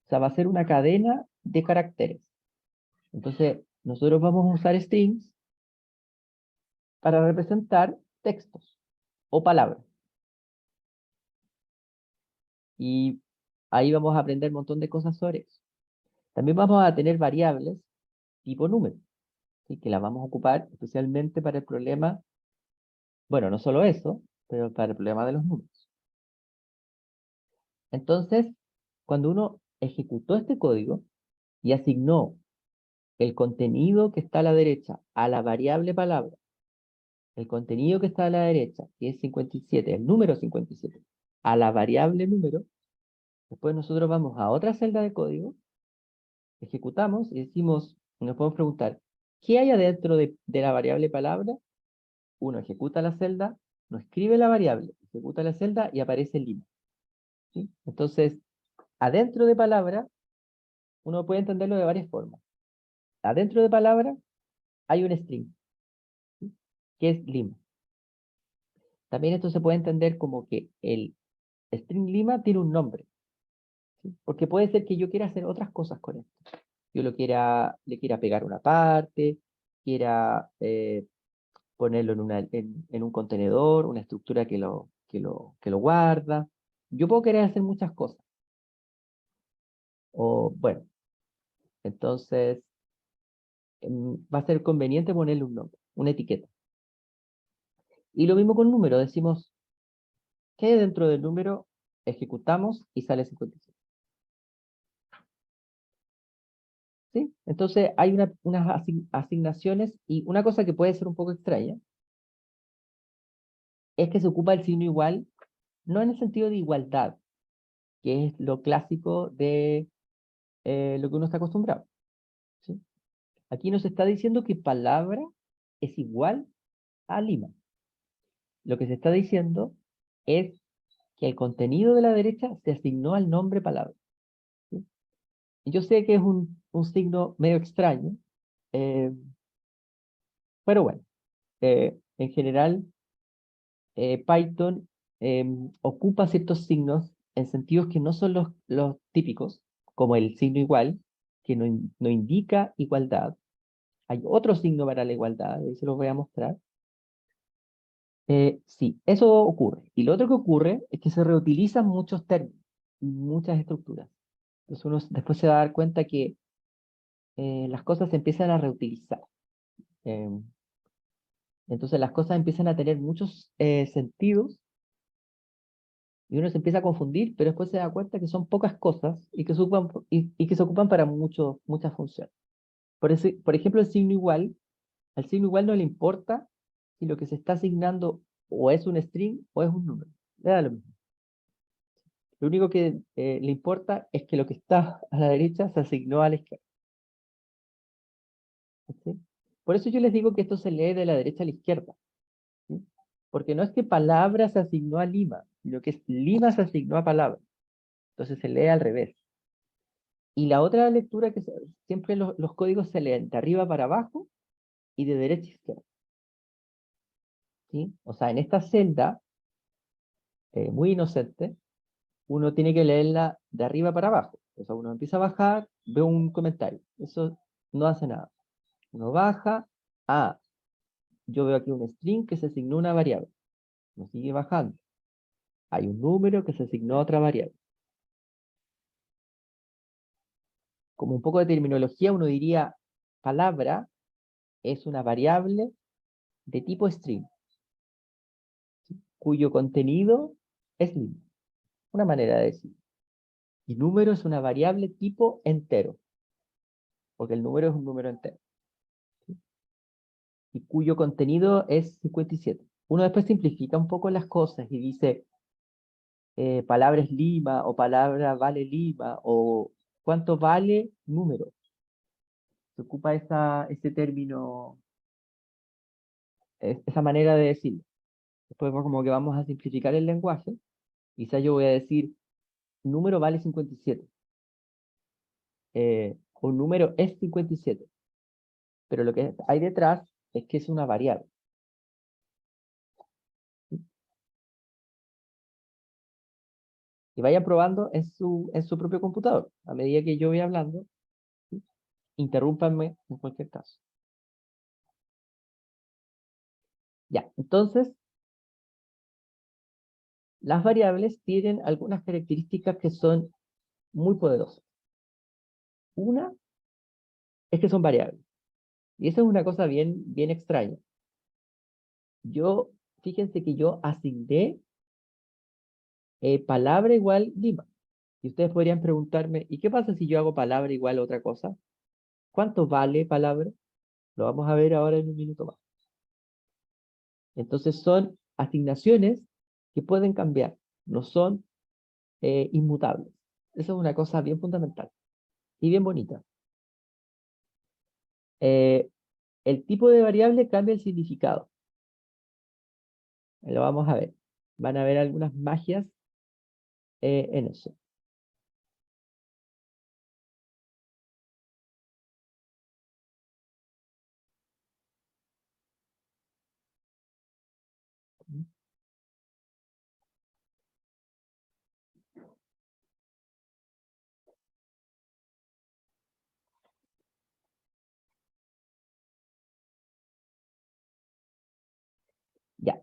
O sea, va a ser una cadena de caracteres. Entonces, nosotros vamos a usar strings para representar textos o palabras. Y ahí vamos a aprender un montón de cosas sobre eso. También vamos a tener variables tipo número, ¿sí? Que las vamos a ocupar especialmente para el problema, bueno, no solo eso, pero para el problema de los números. Entonces, cuando uno ejecutó este código y asignó el contenido que está a la derecha a la variable palabra, el contenido que está a la derecha, que es 57, el número 57, a la variable número, después nosotros vamos a otra celda de código, ejecutamos y decimos, nos podemos preguntar, ¿qué hay adentro de la variable palabra? Uno ejecuta la celda, no escribe la variable, ejecuta la celda y aparece el línea. ¿Sí? Entonces, adentro de palabra, uno puede entenderlo de varias formas. Adentro de palabra hay un string, ¿sí? Que es lima. También esto se puede entender como que el string lima tiene un nombre, ¿sí? Porque puede ser que yo quiera hacer otras cosas con esto. Yo le quiera pegar una parte, quiera ponerlo en un contenedor, una estructura que lo guarda. Yo puedo querer hacer muchas cosas. O bueno, entonces va a ser conveniente ponerle un nombre, una etiqueta. Y lo mismo con número, decimos, ¿qué hay dentro del número? Ejecutamos y sale 57. ¿Sí? Entonces hay unas asignaciones y una cosa que puede ser un poco extraña es que se ocupa el signo igual, no en el sentido de igualdad, que es lo clásico de lo que uno está acostumbrado. ¿Sí? Aquí nos está diciendo que palabra es igual a Lima. Lo que se está diciendo es que el contenido de la derecha se asignó al nombre palabra. ¿Sí? Y yo sé que es un signo medio extraño, eh, pero bueno, en general Python ocupa ciertos signos en sentidos que no son los típicos, como el signo igual, que no indica igualdad, Hay otro signo para la igualdad, y se los voy a mostrar. Sí, eso ocurre. Y lo otro que ocurre es que se reutilizan muchos términos, muchas estructuras. Entonces uno después se va a dar cuenta que las cosas se empiezan a reutilizar. Em, entonces las cosas empiezan a tener muchos sentidos y uno se empieza a confundir, pero después se da cuenta que son pocas cosas y que y que se ocupan para muchas funciones. Por ejemplo, el signo igual, al signo igual no le importa si lo que se está asignando o es un string o es un número. Le da lo mismo. Lo único que le importa es que lo que está a la derecha se asignó a la izquierda. ¿Sí? Por eso yo les digo que esto se lee de la derecha a la izquierda. ¿Sí? Porque no es que palabra se asignó a Lima, sino que Lima se asignó a palabra. Entonces se lee al revés. Y la otra lectura siempre los códigos se leen de arriba para abajo y de derecha a izquierda. ¿Sí? O sea, en esta celda, muy inocente, uno tiene que leerla de arriba para abajo. O sea, uno empieza a bajar, ve un comentario. Eso no hace nada. Uno baja, yo veo aquí un string que se asignó a una variable. Uno sigue bajando. Hay un número que se asignó a otra variable. Como un poco de terminología, uno diría palabra es una variable de tipo string, cuyo contenido es línea. Una manera de decir. Y número es una variable tipo entero, porque el número es un número entero. ¿Sí? Y cuyo contenido es 57. Uno después simplifica un poco las cosas y dice palabra es Lima o palabra vale Lima o cuánto vale número. Se ocupa ese término, esa manera de decirlo. Después como que vamos a simplificar el lenguaje. Quizá yo voy a decir número vale 57. Un número es 57. Pero lo que hay detrás es que es una variable. ¿Sí? Y vayan probando en su propio computador. A medida que yo voy hablando, ¿sí? Interrúmpanme en cualquier caso. Ya, entonces, las variables tienen algunas características que son muy poderosas. Una es que son variables. Y eso es una cosa bien extraña. Fíjense que yo asigné palabra igual Lima. Y ustedes podrían preguntarme, ¿y qué pasa si yo hago palabra igual a otra cosa? ¿Cuánto vale palabra? Lo vamos a ver ahora en un minuto más. Entonces son asignaciones que pueden cambiar, no son inmutables. Eso es una cosa bien fundamental y bien bonita. Eh, el tipo de variable cambia el significado. Lo vamos a ver. Van a ver algunas magias en eso. Ya.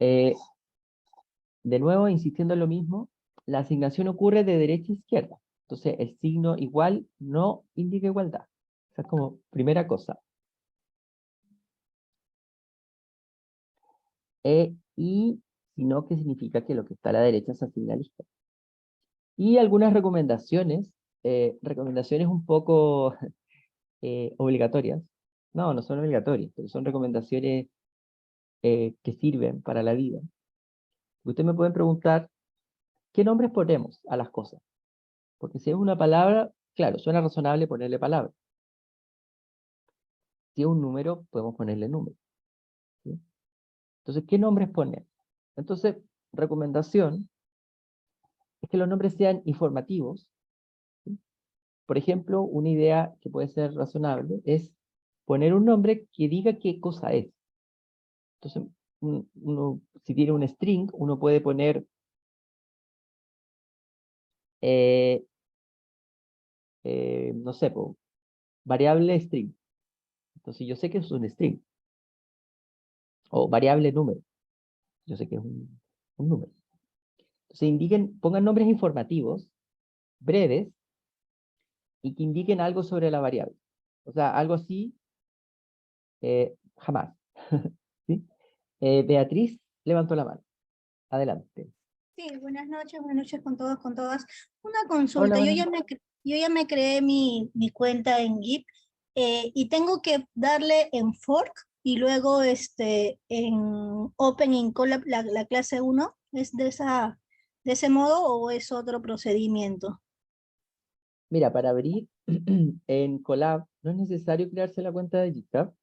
Eh, de nuevo, insistiendo en lo mismo, la asignación ocurre de derecha a izquierda. Entonces, el signo igual no indica igualdad. Esa es como primera cosa. Y sino que significa que lo que está a la derecha se asigna a la izquierda. Y algunas recomendaciones un poco obligatorias. No, no son obligatorias, pero son recomendaciones que sirven para la vida. Ustedes me pueden preguntar, ¿qué nombres ponemos a las cosas? Porque si es una palabra, claro, suena razonable ponerle palabra. Si es un número, podemos ponerle número. ¿Sí? Entonces, ¿qué nombres poner? Entonces, recomendación es que los nombres sean informativos. ¿Sí? Por ejemplo, una idea que puede ser razonable es poner un nombre que diga qué cosa es. Entonces, si tiene un string, uno puede poner no sé, variable string. Entonces yo sé que es un string, o variable número. Yo sé que es un número. Entonces pongan nombres informativos, breves, y que indiquen algo sobre la variable. O sea, algo así, jamás. ¿Sí? Beatriz levantó la mano. Adelante. Sí, buenas noches con todos, con todas. Una consulta, Hola, yo buenas. ya me creé mi cuenta en Git y tengo que darle en fork y luego en Open in Collab la clase uno. ¿Es de ese modo o es otro procedimiento? Mira, para abrir en Colab no es necesario crearse la cuenta de GitHub,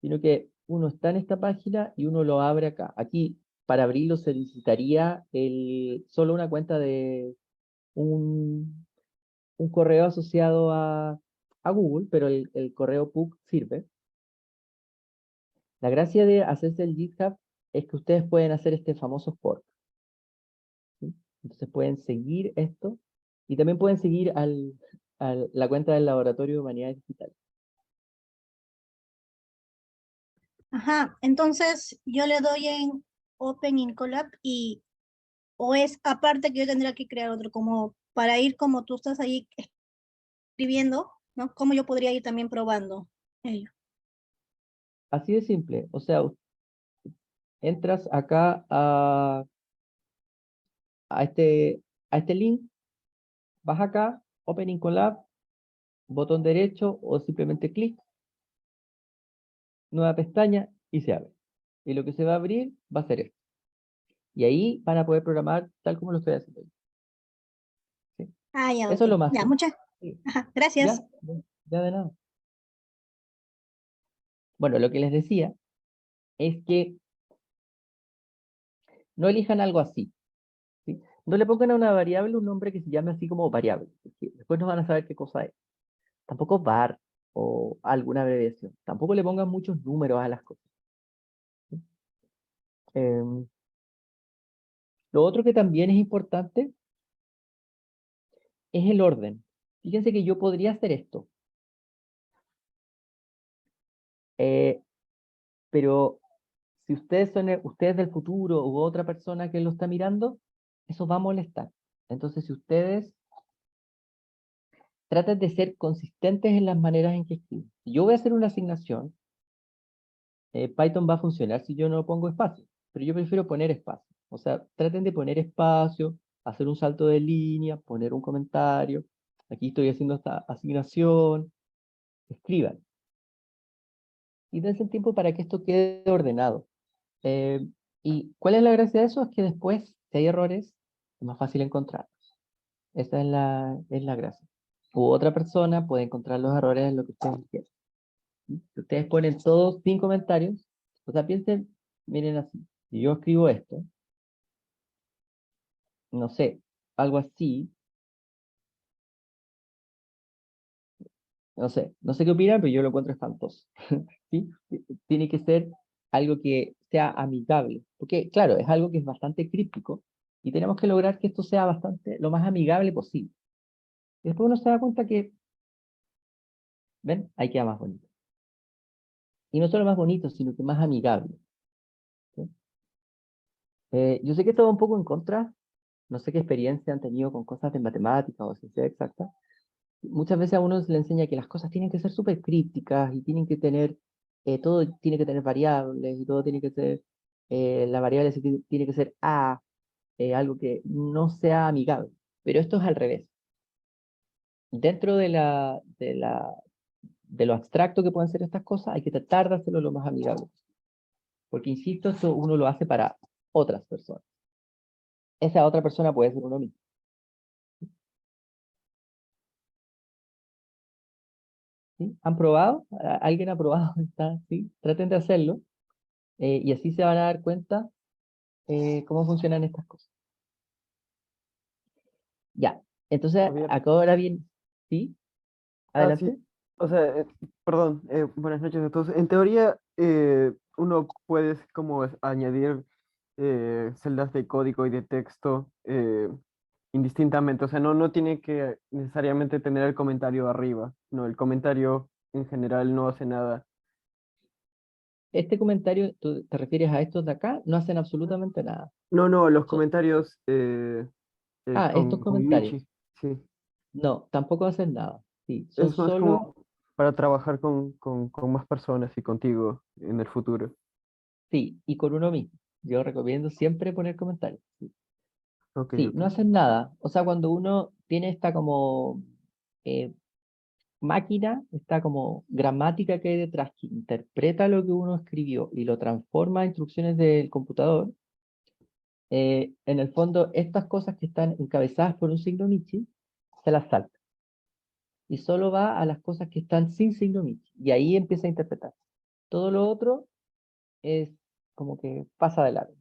sino que uno está en esta página y uno lo abre acá. Aquí, para abrirlo, se necesitaría solo una cuenta de un, un correo asociado a Google, pero el correo PUC sirve. La gracia de hacerse el GitHub es que ustedes pueden hacer este famoso fork, ¿sí? Entonces pueden seguir esto y también pueden seguir la cuenta del Laboratorio de Humanidades Digitales. Ajá, entonces yo le doy en Open in Collab o es aparte que yo tendría que crear otro, como para ir como tú estás ahí escribiendo, ¿no? ¿Cómo yo podría ir también probando ello? Así de simple. O sea, entras acá a este, a este link, vas acá, Opening Collab, botón derecho o simplemente clic, nueva pestaña y se abre. Y lo que se va a abrir va a ser esto. Y ahí van a poder programar tal como lo estoy haciendo yo, ¿sí? Ah, ya, Eso ok. es lo más Ya, simple. muchas. Sí. Ajá, Ya, gracias. ya de nada. Bueno, lo que les decía es que no elijan algo así, ¿sí? No le pongan a una variable un nombre que se llame así como variable, porque después no van a saber qué cosa es. Tampoco var o alguna abreviación. Tampoco le pongan muchos números a las cosas. Em, lo otro que también es importante es el orden. Fíjense que yo podría hacer esto, eh, pero si ustedes son ustedes del futuro u otra persona que lo está mirando, eso va a molestar. Entonces, si ustedes tratan de ser consistentes en las maneras en que escriben. Si yo voy a hacer una asignación, Python va a funcionar si yo no pongo espacio, pero yo prefiero poner espacio. O sea, traten de poner espacio, hacer un salto de línea, poner un comentario. Aquí estoy haciendo esta asignación. Escriban. Y dense el tiempo para que esto quede ordenado. Eh, ¿Y cuál es la gracia de eso? Es que después, si hay errores, es más fácil encontrarlos. Esa es la gracia. U otra persona puede encontrar los errores en lo que ustedes quieran. Si ustedes ponen todos sin comentarios, o sea, piensen, miren así. Si yo escribo esto, no sé, algo así, no sé qué opinan, pero yo lo encuentro espantoso. ¿Sí? Tiene que ser algo que sea amigable, porque claro, es algo que es bastante críptico y tenemos que lograr que esto sea bastante, lo más amigable posible. Y después uno se da cuenta que, ven, ahí queda más bonito. Y no solo más bonito, sino que más amigable. ¿Sí? Yo sé que esto va un poco en contra, no sé qué experiencia han tenido con cosas de matemáticas o ciencia exacta. Muchas veces a uno se le enseña que las cosas tienen que ser súper crípticas y tienen que tener, todo tiene que tener variables y todo tiene que ser, la variable tiene que ser A, algo que no sea amigable. Pero esto es al revés. Dentro de lo abstracto que pueden ser estas cosas, hay que tratar de hacerlo lo más amigable. Porque, insisto, esto uno lo hace para otras personas. Esa otra persona puede ser uno mismo. ¿Sí? ¿Han probado? ¿Alguien ha probado? ¿Sí? Traten de hacerlo y así se van a dar cuenta cómo funcionan estas cosas. Ya, entonces, Javier. acá ahora bien, ¿sí? Ah, sí. Adelante. O sea, perdón, buenas noches a todos. En teoría, uno puede como añadir celdas de código y de texto indistintamente. O sea, no tiene que necesariamente tener el comentario arriba. No, el comentario en general no hace nada. este comentario, tú te refieres a estos de acá, no hacen absolutamente nada. No, no, los So- comentarios estos con comentarios, Michi, sí. no, tampoco hacen nada. Sí, son Es más solo, como para trabajar con más personas y contigo en el futuro. sí, y con uno mismo. Yo recomiendo siempre poner comentarios. Ok, Sí, ok. no hacen nada. O sea, cuando uno tiene esta como eh, máquina, esta como gramática que hay detrás, que interpreta lo que uno escribió y lo transforma a instrucciones del computador, en el fondo, estas cosas que están encabezadas por un signo Michi, se las salta. Y solo va a las cosas que están sin signo Michi. Y ahí empieza a interpretar. Todo lo otro es como que pasa de largo.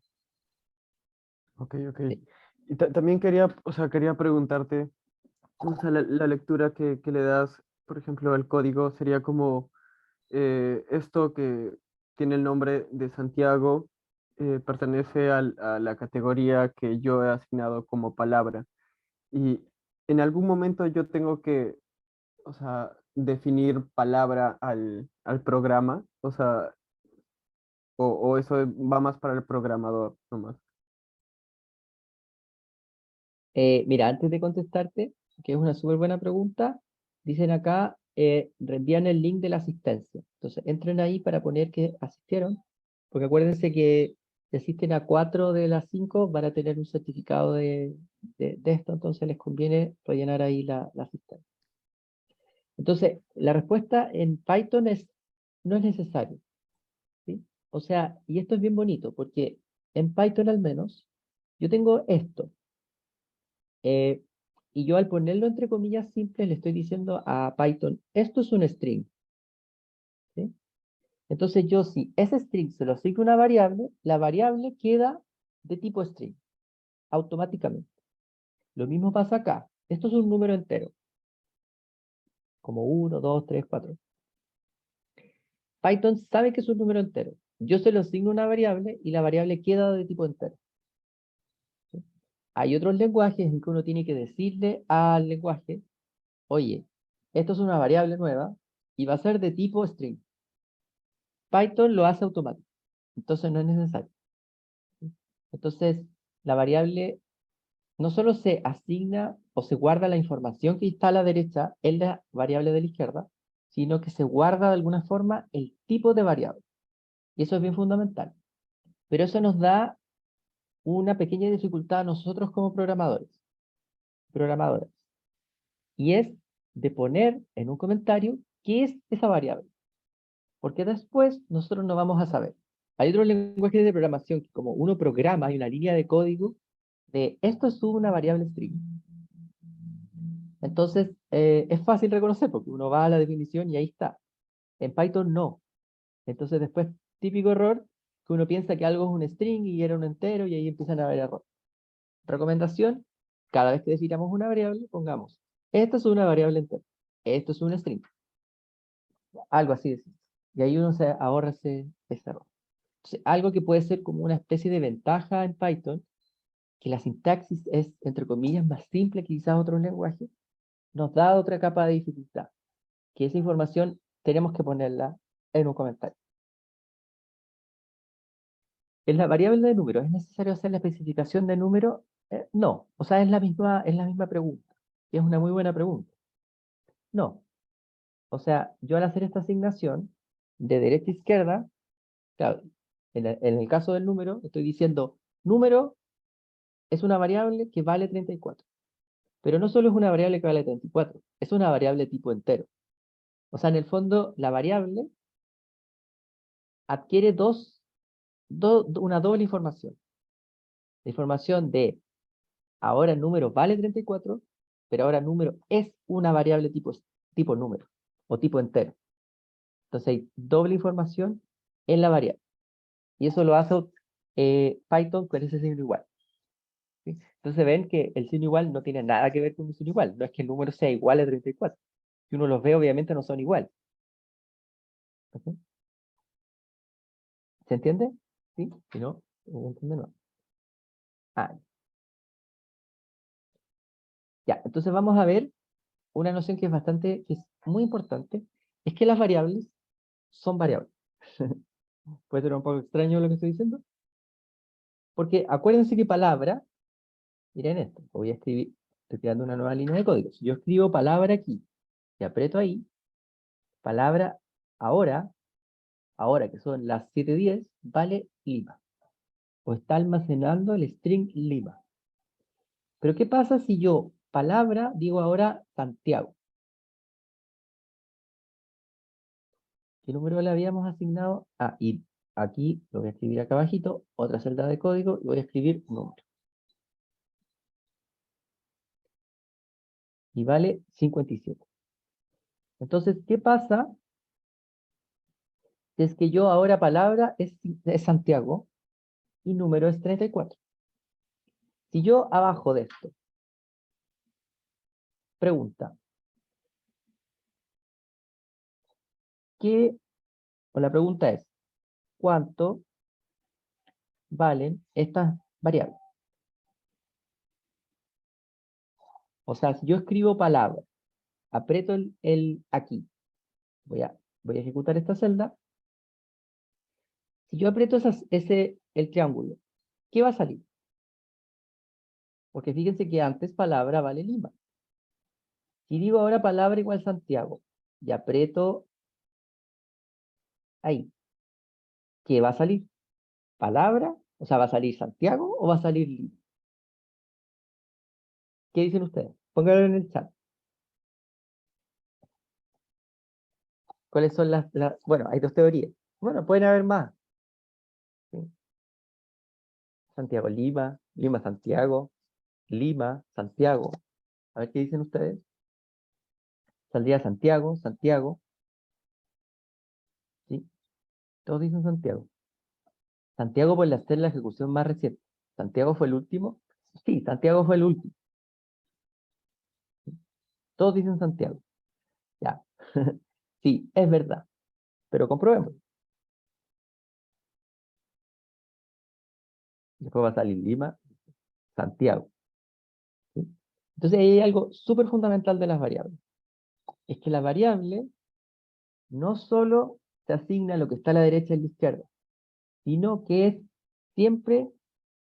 Ok, ok. Sí. Y también quería, o sea, quería preguntarte, o sea, la lectura que le das, por ejemplo, al código sería como esto que tiene el nombre de Santiago, pertenece a la categoría que yo he asignado como palabra. Y en algún momento yo tengo que, o sea, definir palabra al programa, o sea, o eso va más para el programador nomás. Mira, antes de contestarte, que es una súper buena pregunta, dicen acá, reenvían el link de la asistencia. Entonces, entren ahí para poner que asistieron, porque acuérdense que si asisten a 4 de las 5 van a tener un certificado de esto, entonces les conviene rellenar ahí la asistencia. Entonces, la respuesta en Python es, no es necesario, ¿sí? O sea, y esto es bien bonito, porque en Python al menos, yo tengo esto. Eh, y yo al ponerlo entre comillas simples le estoy diciendo a Python, esto es un string, ¿sí? Entonces yo si ese string se lo asigno a una variable, la variable queda de tipo string, automáticamente. Lo mismo pasa acá. Esto es un número entero, como 1, 2, 3, 4. Python sabe que es un número entero. Yo se lo asigno a una variable y la variable queda de tipo entero. ¿Sí? Hay otros lenguajes en que uno tiene que decirle al lenguaje, oye, esto es una variable nueva y va a ser de tipo string. Python lo hace automático, entonces no es necesario. Entonces, la variable no solo se asigna o se guarda la información que está a la derecha en la variable de la izquierda, sino que se guarda de alguna forma el tipo de variable. Y eso es bien fundamental. Pero eso nos da una pequeña dificultad a nosotros como programadoras. Y es de poner en un comentario qué es esa variable. Porque después nosotros no vamos a saber. Hay otros lenguajes de programación que como uno programa, hay una línea de código de esto es una variable string. Entonces, es fácil reconocer porque uno va a la definición y ahí está. En Python no. Entonces después, típico error, que uno piensa que algo es un string y era un entero y ahí empiezan a haber errores. Recomendación, cada vez que definamos una variable, pongamos, esto es una variable entera, esto es un string, algo así de simple. Y ahí uno se ahorra ese error. Entonces, algo que puede ser como una especie de ventaja en Python, que la sintaxis es, entre comillas, más simple que quizás otros lenguajes, nos da otra capa de dificultad, que esa información tenemos que ponerla en un comentario. En la variable de número, ¿es necesario hacer la especificación de número? No, o sea, es la misma pregunta. Y es una muy buena pregunta. No, o sea, yo al hacer esta asignación de derecha a izquierda, claro, en el caso del número, estoy diciendo, número es una variable que vale 34. Pero no solo es una variable que vale 34, es una variable tipo entero. O sea, en el fondo, la variable adquiere una doble información. La información de ahora el número vale 34, pero ahora el número es una variable tipo número o tipo entero. Entonces hay doble información en la variable. Y eso lo hace Python con ese signo igual. ¿Sí? Entonces ven que el signo igual no tiene nada que ver con un signo igual. No es que el número sea igual a 34. Si uno los ve, obviamente no son iguales. ¿Ok? ¿Se entiende? ¿Sí? Si no, no entiende, no. Ah, ya. Entonces vamos a ver una noción que es muy importante, es que las variables son variables. Puede ser un poco extraño lo que estoy diciendo. Porque acuérdense que palabra, miren esto, voy a escribir, estoy creando una nueva línea de código. Si yo escribo palabra aquí y aprieto ahí, palabra ahora, ahora que son las 7:10, vale Lima. O está almacenando el string Lima. Pero ¿qué pasa si yo, palabra, digo ahora Santiago? ¿Qué número le habíamos asignado? Ah, y aquí lo voy a escribir acá abajito, otra celda de código, y voy a escribir un número. Y vale 57. Entonces, ¿qué pasa si es que yo ahora palabra es Santiago y número es 34? Si yo abajo de esto, pregunta, la pregunta es, ¿cuánto valen estas variables? O sea, si yo escribo palabra, aprieto el aquí, voy a ejecutar esta celda. Si yo aprieto el triángulo, ¿qué va a salir? Porque fíjense que antes palabra vale Lima. Si digo ahora palabra igual Santiago y aprieto ahí, ¿qué va a salir? ¿Palabra? O sea, ¿va a salir Santiago o va a salir Lima? ¿Qué dicen ustedes? Pónganlo en el chat. ¿Cuáles son bueno, hay dos teorías. Bueno, pueden haber más. ¿Sí? Santiago, Lima, Lima, Santiago, Lima, Santiago. A ver qué dicen ustedes. Saldría Santiago, Santiago. ¿Sí? Todos dicen Santiago. Santiago por hacer la ejecución más reciente. ¿Santiago fue el último? Sí, Santiago fue el último. Todos dicen Santiago. Ya. Sí, es verdad. Pero comprobemos. Después va a salir Lima, Santiago. ¿Sí? Entonces ahí hay algo súper fundamental de las variables. Es que la variable no solo se asigna a lo que está a la derecha y a la izquierda, sino que es siempre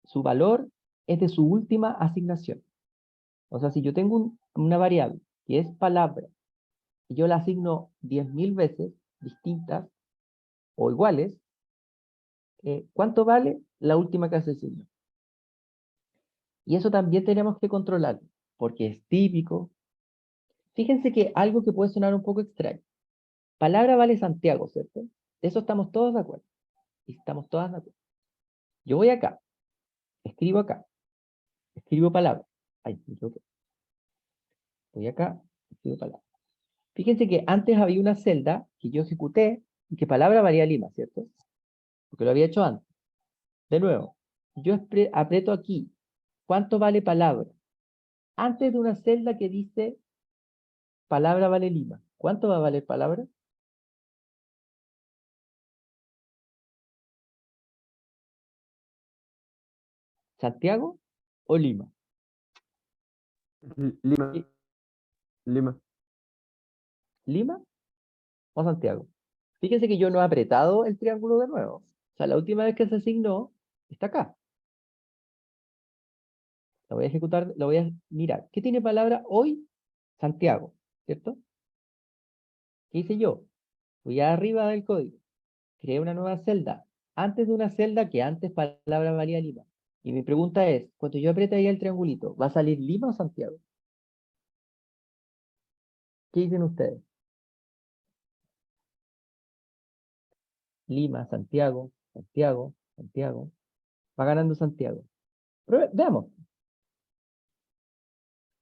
su valor es de su última asignación. O sea, si yo tengo una variable que es palabra y yo la asigno 10.000 veces distintas o iguales, ¿cuánto vale la última que se asignó? Y eso también tenemos que controlar, porque es típico. Fíjense que algo que puede sonar un poco extraño. Palabra vale Santiago, ¿cierto? De eso estamos todos de acuerdo. Y estamos todas de acuerdo. Yo voy acá, escribo palabra. Ay, me equivoqué. Voy acá, escribo palabra. Fíjense que antes había una celda que yo ejecuté y que palabra valía Lima, ¿cierto? Porque lo había hecho antes. De nuevo, yo aprieto aquí. ¿Cuánto vale palabra? Antes de una celda que dice palabra vale Lima. ¿Cuánto va a valer palabra? ¿Santiago o Lima? Lima, ¿Sí? Lima. ¿Lima o Santiago? Fíjense que yo no he apretado el triángulo de nuevo. O sea, la última vez que se asignó está acá. La voy a ejecutar, la voy a mirar. ¿Qué tiene palabra hoy? Santiago, ¿cierto? ¿Qué hice yo? Voy arriba del código. Creé una nueva celda. Antes de una celda que antes palabra valía Lima. Y mi pregunta es, cuando yo apriete ahí el triangulito, ¿va a salir Lima o Santiago? ¿Qué dicen ustedes? Lima, Santiago, Santiago, Santiago. Va ganando Santiago. Pero veamos.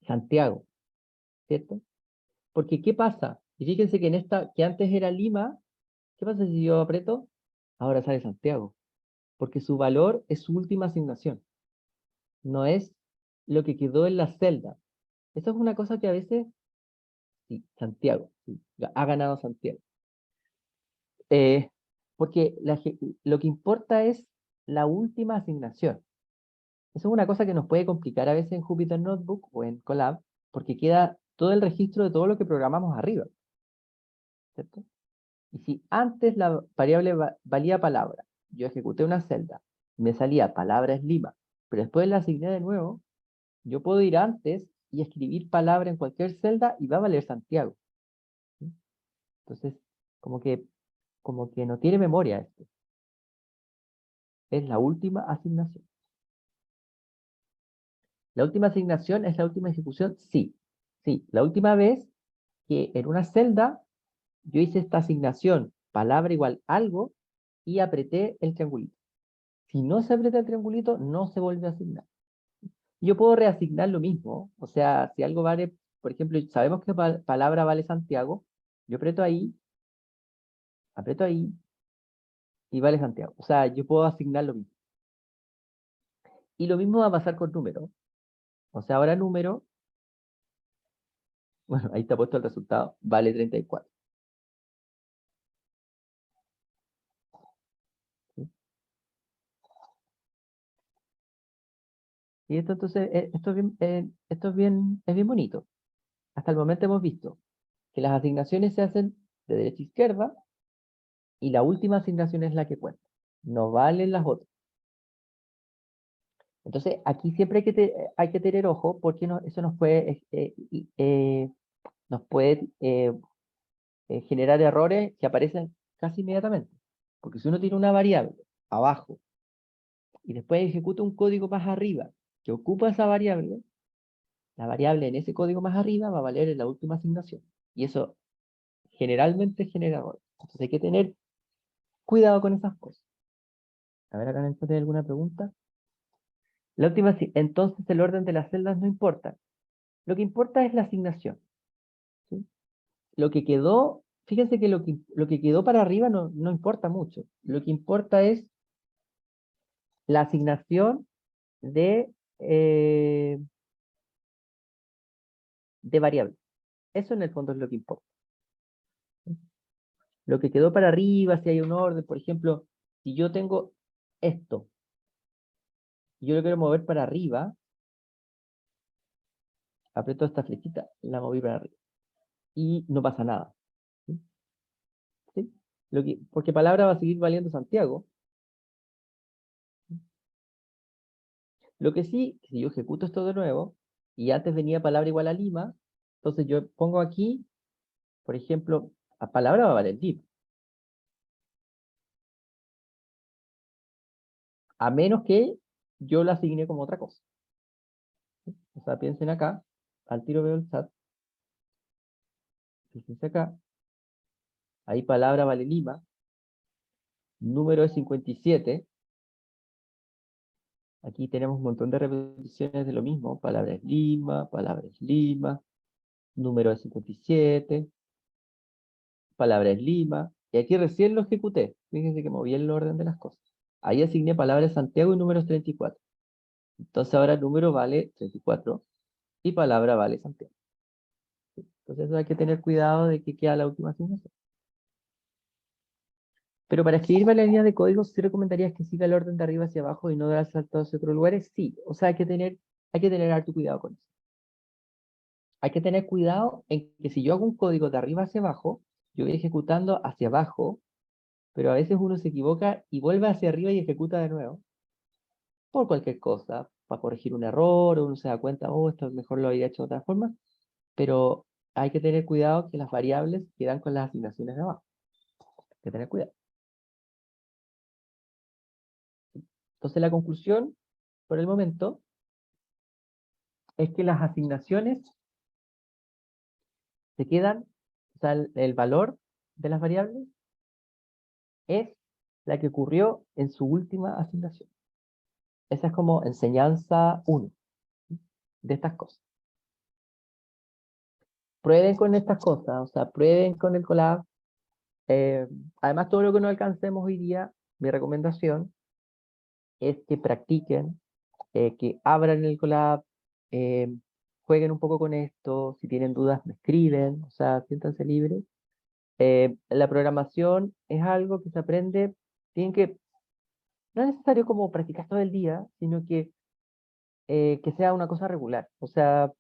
Santiago, ¿cierto? Porque ¿qué pasa? Y fíjense que en esta, que antes era Lima, ¿qué pasa si yo aprieto? Ahora sale Santiago. Porque su valor es su última asignación. No es lo que quedó en la celda. Eso es una cosa que a veces, sí, Santiago, sí, ha ganado Santiago. Eh, porque lo que importa es la última asignación. Eso es una cosa que nos puede complicar a veces en Jupyter Notebook o en Colab, porque queda todo el registro de todo lo que programamos arriba, ¿cierto? Y si antes la variable valía palabra, yo ejecuté una celda, me salía palabra es Lima, pero después la asigné de nuevo, yo puedo ir antes y escribir palabra en cualquier celda y va a valer Santiago. ¿Sí? Entonces, como que no tiene memoria esto. Es la última asignación. ¿La última asignación es la última ejecución? Sí. Sí, la última vez que en una celda yo hice esta asignación, palabra igual algo, y apreté el triangulito. Si no se aprieta el triangulito, no se vuelve a asignar. Yo puedo reasignar lo mismo, o sea, si algo vale, por ejemplo, sabemos que palabra vale Santiago, yo aprieto ahí, y vale Santiago. O sea, yo puedo asignar lo mismo. Y lo mismo va a pasar con número. O sea, ahora número, bueno, ahí está puesto el resultado, vale 34. ¿Sí? Y esto entonces, es bien bonito. Hasta el momento hemos visto que las asignaciones se hacen de derecha a izquierda y la última asignación es la que cuenta. No valen las otras. Entonces, aquí siempre hay que tener ojo porque eso nos puede generar errores que aparecen casi inmediatamente. Porque si uno tiene una variable abajo y después ejecuta un código más arriba que ocupa esa variable, la variable en ese código más arriba va a valer en la última asignación. Y eso generalmente genera errores. Entonces hay que tener cuidado con esas cosas. A ver, acá en el chat hay alguna pregunta. La última, entonces el orden de las celdas no importa. Lo que importa es la asignación. ¿Sí? Lo que quedó, fíjense que lo que quedó para arriba no importa mucho. Lo que importa es la asignación de, eh, de variables. Eso en el fondo es lo que importa. Lo que quedó para arriba, si hay un orden, por ejemplo, si yo tengo esto, y yo lo quiero mover para arriba, aprieto esta flechita, la moví para arriba. Y no pasa nada. ¿Sí? ¿Sí? Porque palabra va a seguir valiendo Santiago. Lo que sí, si yo ejecuto esto de nuevo, y antes venía palabra igual a Lima, entonces yo pongo aquí, por ejemplo, a palabra va a valer Lima. A menos que yo la asigne como otra cosa. O sea, piensen acá, al tiro veo el chat, fíjense acá, ahí palabra vale Lima, número es 57, aquí tenemos un montón de repeticiones de lo mismo, palabra es Lima, número es 57, palabra es Lima, y aquí recién lo ejecuté, fíjense que moví el orden de las cosas. Ahí asigné palabras Santiago y números 34. Entonces ahora el número vale 34 y palabra vale Santiago. Entonces hay que tener cuidado de que queda la última asignación. Pero para escribir varias líneas de código, ¿sí recomendarías que siga el orden de arriba hacia abajo y no dar saltos hacia otros lugares? Sí, o sea, hay que tener harto cuidado con eso. Hay que tener cuidado en que si yo hago un código de arriba hacia abajo, yo voy ejecutando hacia abajo, pero a veces uno se equivoca y vuelve hacia arriba y ejecuta de nuevo, por cualquier cosa, para corregir un error, o uno se da cuenta, oh, esto mejor lo había hecho de otra forma, pero hay que tener cuidado que las variables quedan con las asignaciones de abajo. Hay que tener cuidado. Entonces la conclusión, por el momento, es que las asignaciones se quedan, o sea, el valor de las variables es la que ocurrió en su última asignación. Esa es como enseñanza 1 de estas cosas. Prueben con estas cosas, o sea, prueben con el Colab. Además, todo lo que no alcancemos hoy día, mi recomendación es que practiquen, que abran el Colab, eh, jueguen un poco con esto, si tienen dudas me escriben, o sea, siéntanse libres. La programación es algo que se aprende, tienen que, no es necesario como practicar todo el día, sino que sea una cosa regular. O sea,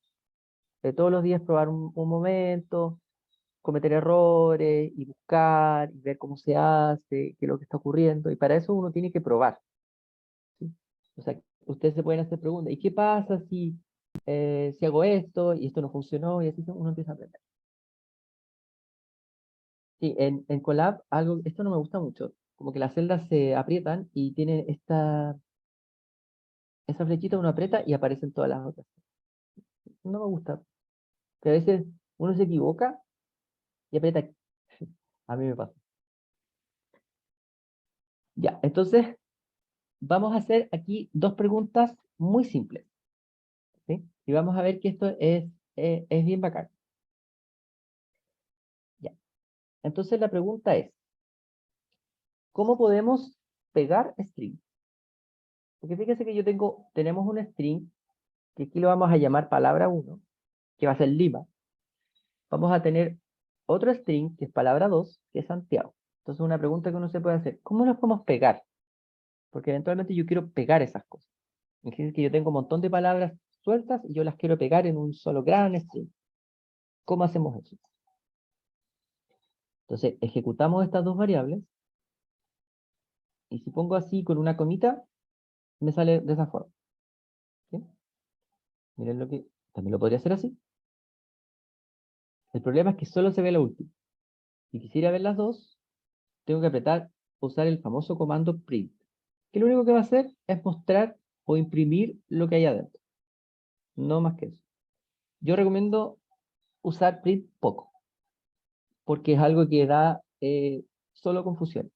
todos los días probar un momento, cometer errores y buscar y ver cómo se hace, qué es lo que está ocurriendo. Y para eso uno tiene que probar. ¿Sí? O sea, ustedes se pueden hacer preguntas. ¿Y qué pasa si hago esto y esto no funcionó? Y así uno empieza a aprender. Sí, en Colab, esto no me gusta mucho. Como que las celdas se aprietan y tienen esa flechita, uno aprieta y aparecen todas las otras. No me gusta. Que a veces uno se equivoca y aprieta aquí. A mí me pasa. Ya, entonces vamos a hacer aquí dos preguntas muy simples. ¿Sí? Y vamos a ver que esto es bien bacán. Ya. Entonces la pregunta es, ¿cómo podemos pegar string? Porque fíjense que tenemos un string, que aquí lo vamos a llamar palabra 1, que va a ser Lima. Vamos a tener otro string, que es palabra 2, que es Santiago. Entonces una pregunta que uno se puede hacer, ¿cómo los podemos pegar? Porque eventualmente yo quiero pegar esas cosas. Imagínense que yo tengo un montón de palabras sueltas y yo las quiero pegar en un solo gran string. ¿Cómo hacemos eso? Entonces, ejecutamos estas dos variables y si pongo así con una comita, me sale de esa forma. ¿Sí? Miren también lo podría hacer así. El problema es que solo se ve la última. Si quisiera ver las dos, tengo que usar el famoso comando print, que lo único que va a hacer es mostrar o imprimir lo que hay adentro. No más que eso. Yo recomiendo usar print poco, porque es algo que da solo confusiones.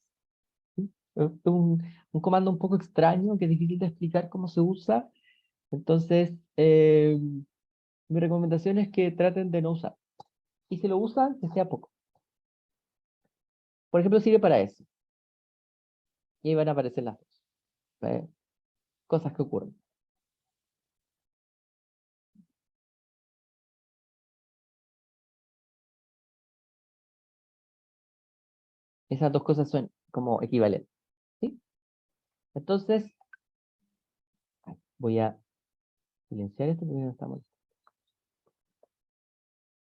¿Sí? Es un comando un poco extraño, que es difícil de explicar cómo se usa. Entonces, mi recomendación es que traten de no usar. Y si lo usan, que sea poco. Por ejemplo, sirve para eso. Y ahí van a aparecer las dos. Cosas que ocurren. Esas dos cosas son como equivalentes. ¿Sí? Entonces, voy a silenciar esto porque no está molestando.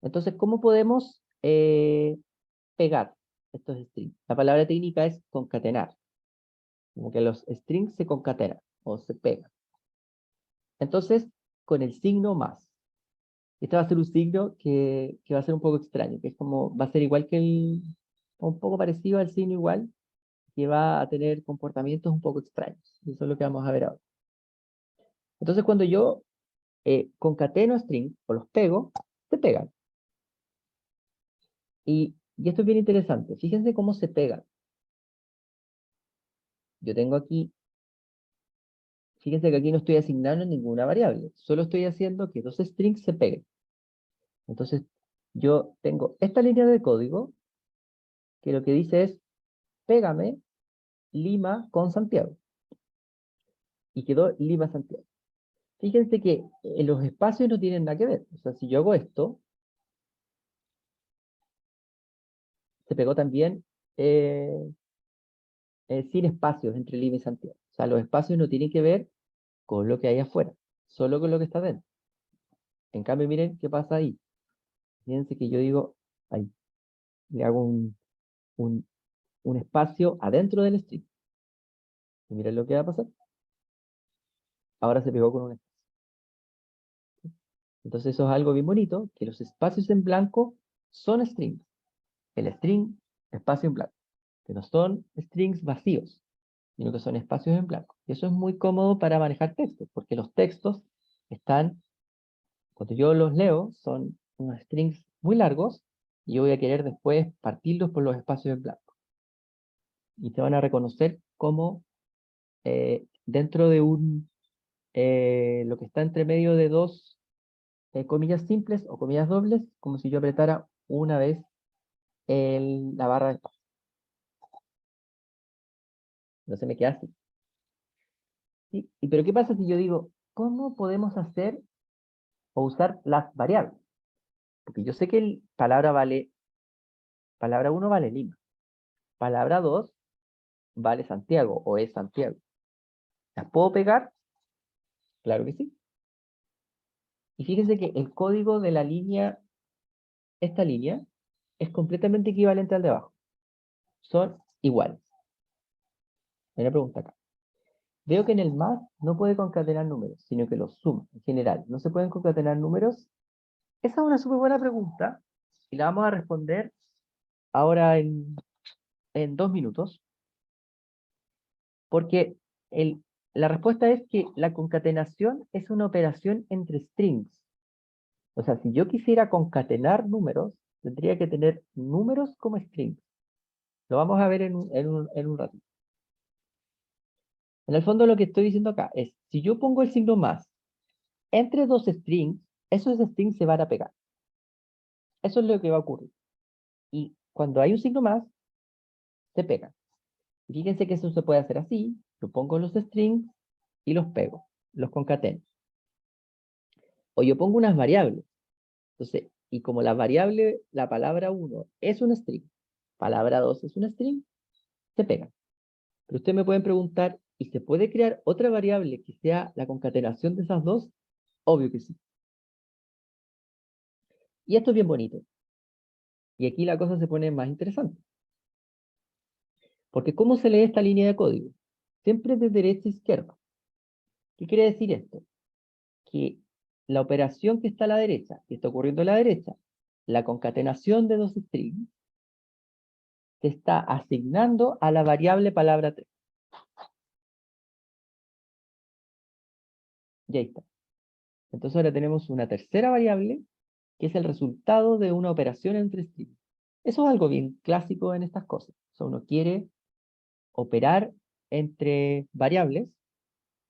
Entonces, ¿cómo podemos pegar estos strings? La palabra técnica es concatenar. Como que los strings se concatenan o se pegan. Entonces, con el signo más. Este va a ser un signo que va a ser un poco extraño, que es como, va a ser igual un poco parecido al signo igual, que va a tener comportamientos un poco extraños. Eso es lo que vamos a ver ahora. Entonces, cuando yo concateno strings o los pego, se pegan. Y esto es bien interesante. Fíjense cómo se pegan. Yo tengo aquí, fíjense que aquí no estoy asignando ninguna variable. Solo estoy haciendo que dos strings se peguen. Entonces, yo tengo esta línea de código que lo que dice es, pégame Lima con Santiago. Y quedó Lima Santiago. Fíjense que los espacios no tienen nada que ver. O sea, si yo hago esto, se pegó también sin espacios entre Lima y Santiago. O sea, los espacios no tienen que ver con lo que hay afuera, solo con lo que está dentro. En cambio, miren qué pasa ahí. Fíjense que yo digo, ahí, le hago un, un espacio adentro del string. Y miren lo que va a pasar. Ahora se pegó con un espacio. Entonces eso es algo bien bonito, que los espacios en blanco son strings. El string, espacio en blanco. Que no son strings vacíos, sino que son espacios en blanco. Y eso es muy cómodo para manejar textos, porque los textos están, cuando yo los leo, son unos strings muy largos, y yo voy a querer después partirlos por los espacios en blanco. Y te van a reconocer como dentro de lo que está entre medio de dos comillas simples o comillas dobles, como si yo apretara una vez la barra de espacio. No se me queda así. ¿Sí? Pero ¿qué pasa si yo digo, ¿cómo podemos hacer o usar las variables? Porque yo sé que palabra 1 vale Lima, palabra 2 vale Santiago o es Santiago. ¿Las puedo pegar? Claro que sí. Y fíjense que el código de esta línea, es completamente equivalente al de abajo. Son iguales. Hay una pregunta acá. Veo que en el más no puede concatenar números, sino que los suma en general. ¿No se pueden concatenar números? Esa es una súper buena pregunta y la vamos a responder ahora en 2 minutos. Porque la respuesta es que la concatenación es una operación entre strings. O sea, si yo quisiera concatenar números, tendría que tener números como strings. Lo vamos a ver en un ratito. En el fondo lo que estoy diciendo acá es, si yo pongo el signo más entre dos strings, esos strings se van a pegar. Eso es lo que va a ocurrir. Y cuando hay un signo más, se pegan. Fíjense que eso se puede hacer así. Yo pongo los strings y los pego, los concateno. O yo pongo unas variables. Entonces, y como la variable, la palabra 1 es un string, palabra 2 es un string, se pegan. Pero ustedes me pueden preguntar, ¿y se puede crear otra variable que sea la concatenación de esas dos? Obvio que sí. Y esto es bien bonito. Y aquí la cosa se pone más interesante. Porque ¿cómo se lee esta línea de código? Siempre de derecha a izquierda. ¿Qué quiere decir esto? Que la operación que está a la derecha, que está ocurriendo a la derecha, la concatenación de dos strings, se está asignando a la variable palabra 3. Y ahí está. Entonces ahora tenemos una tercera variable, que es el resultado de una operación entre strings. Eso es algo bien clásico en estas cosas. O sea, uno quiere operar entre variables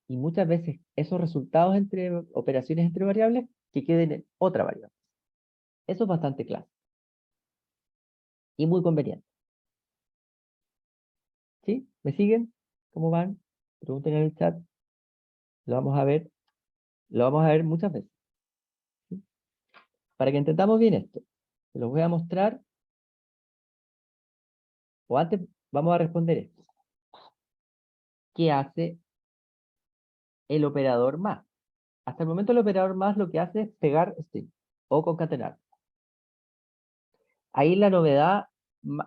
y muchas veces esos resultados entre operaciones entre variables que queden en otra variable. Eso es bastante clásico y muy conveniente. ¿Sí? ¿Me siguen? ¿Cómo van? Pregunten en el chat. Lo vamos a ver. Lo vamos a ver muchas veces. ¿Sí? Para que entendamos bien esto, se los voy a mostrar. O antes vamos a responder esto. ¿Qué hace el operador más? Hasta el momento el operador más lo que hace es pegar string o concatenar. Ahí la novedad,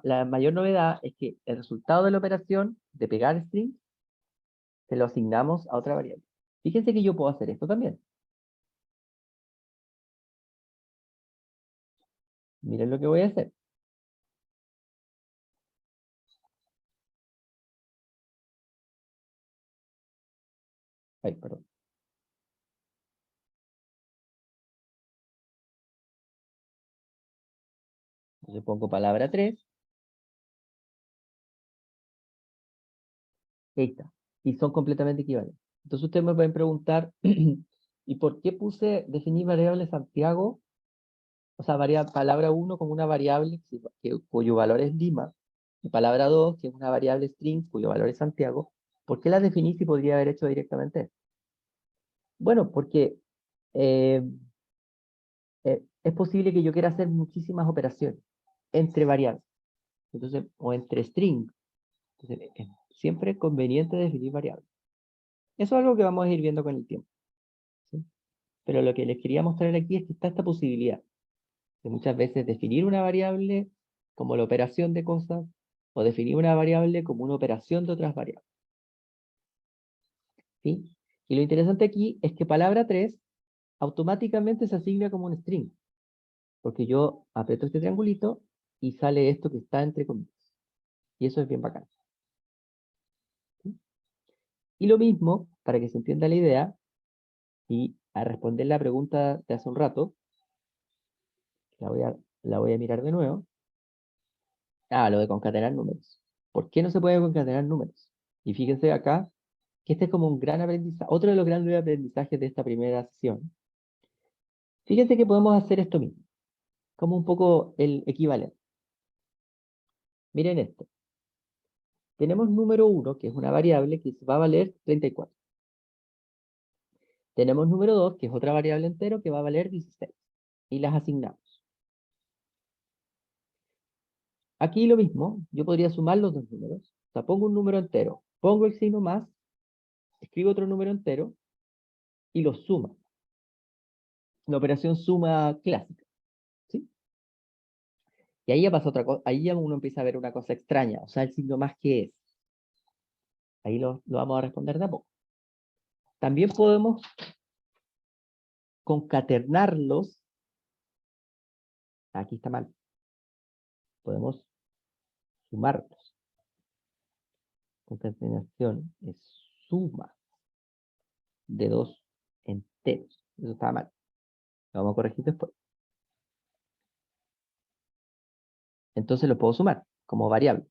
la mayor novedad es que el resultado de la operación de pegar string se lo asignamos a otra variable. Fíjense que yo puedo hacer esto también. Miren lo que voy a hacer. Ay, perdón. Entonces pongo palabra 3. Ahí está. Y son completamente equivalentes. Entonces ustedes me pueden preguntar, ¿y por qué puse definir variable Santiago? O sea, palabra 1 como una variable cuyo valor es Lima, y palabra 2, que es una variable string cuyo valor es Santiago. ¿Por qué la definí si podría haber hecho directamente esto? Bueno, porque eh, es posible que yo quiera hacer muchísimas operaciones entre variables, entonces, o entre string. Entonces, es siempre conveniente definir variables. Eso es algo que vamos a ir viendo con el tiempo, ¿sí? Pero lo que les quería mostrar aquí es que está esta posibilidad de muchas veces definir una variable como la operación de cosas, o definir una variable como una operación de otras variables. ¿Sí? Y lo interesante aquí es que palabra 3 automáticamente se asigna como un string, porque yo aprieto este triangulito y sale esto que está entre comillas. Y eso es bien bacán. ¿Sí? Y lo mismo, para que se entienda la idea, y a responder la pregunta de hace un rato, la voy a mirar de nuevo. Ah, lo de concatenar números. ¿Por qué no se puede concatenar números? Y fíjense acá que este es como un gran aprendizaje, otro de los grandes aprendizajes de esta primera sesión. Fíjense que podemos hacer esto mismo, como un poco el equivalente. Miren esto. Tenemos número 1, que es una variable que va a valer 34. Tenemos número 2, que es otra variable entero que va a valer 16. Y las asignamos. Aquí lo mismo, yo podría sumar los dos números. O sea, pongo un número entero, pongo el signo más, escribo otro número entero y los sumo. Una operación suma clásica, ¿sí? Y ahí ya pasa otra cosa, ahí ya uno empieza a ver una cosa extraña, o sea, el signo más que es. Ahí lo vamos a responder de a poco. También podemos concatenarlos. Aquí está mal. Podemos sumarlos. Concatenación es suma de dos enteros. Eso está mal. Lo vamos a corregir después. Entonces lo puedo sumar como variable.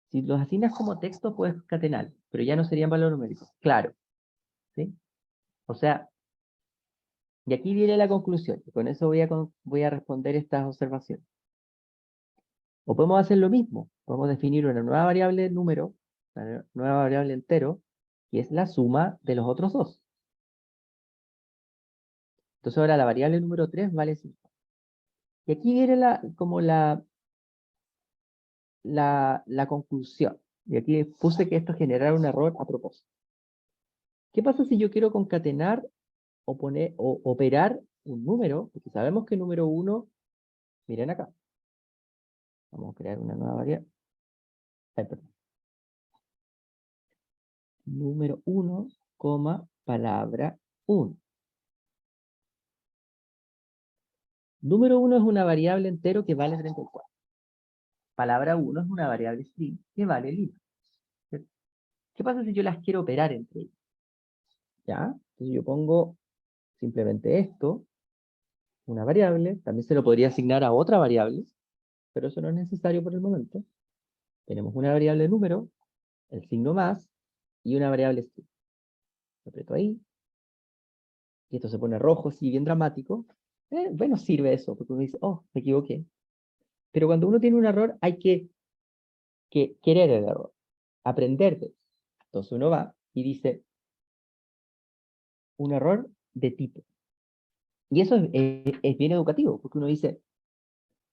Si los asignas como texto, puedes concatenar, pero ya no serían valores numéricos. Claro. ¿Sí? O sea, y aquí viene la conclusión. Y con eso voy a responder estas observaciones. O podemos hacer lo mismo. Podemos definir una nueva variable número, una nueva variable entero, que es la suma de los otros dos. Entonces ahora la variable número 3 vale 5. Y aquí viene la conclusión. Y aquí puse que esto generará un error a propósito. ¿Qué pasa si yo quiero concatenar o operar un número? Porque sabemos que el número 1, miren acá. Vamos a crear una nueva variable. Ay, perdón. Número 1, palabra 1. Número 1 es una variable entero que vale 34. Palabra 1 es una variable string que vale lib. ¿Qué pasa si yo las quiero operar entre ellas? ¿Ya? Entonces yo pongo simplemente esto, una variable, también se lo podría asignar a otra variable, pero eso no es necesario por el momento. Tenemos una variable número, el signo más, y una variable string. Lo aprieto ahí, y esto se pone rojo, así bien dramático. Bueno, sirve eso, porque uno dice, oh, me equivoqué. Pero cuando uno tiene un error, hay que querer el error, aprender de eso. Entonces uno va y dice, un error de tipo. Y eso es bien educativo, porque uno dice,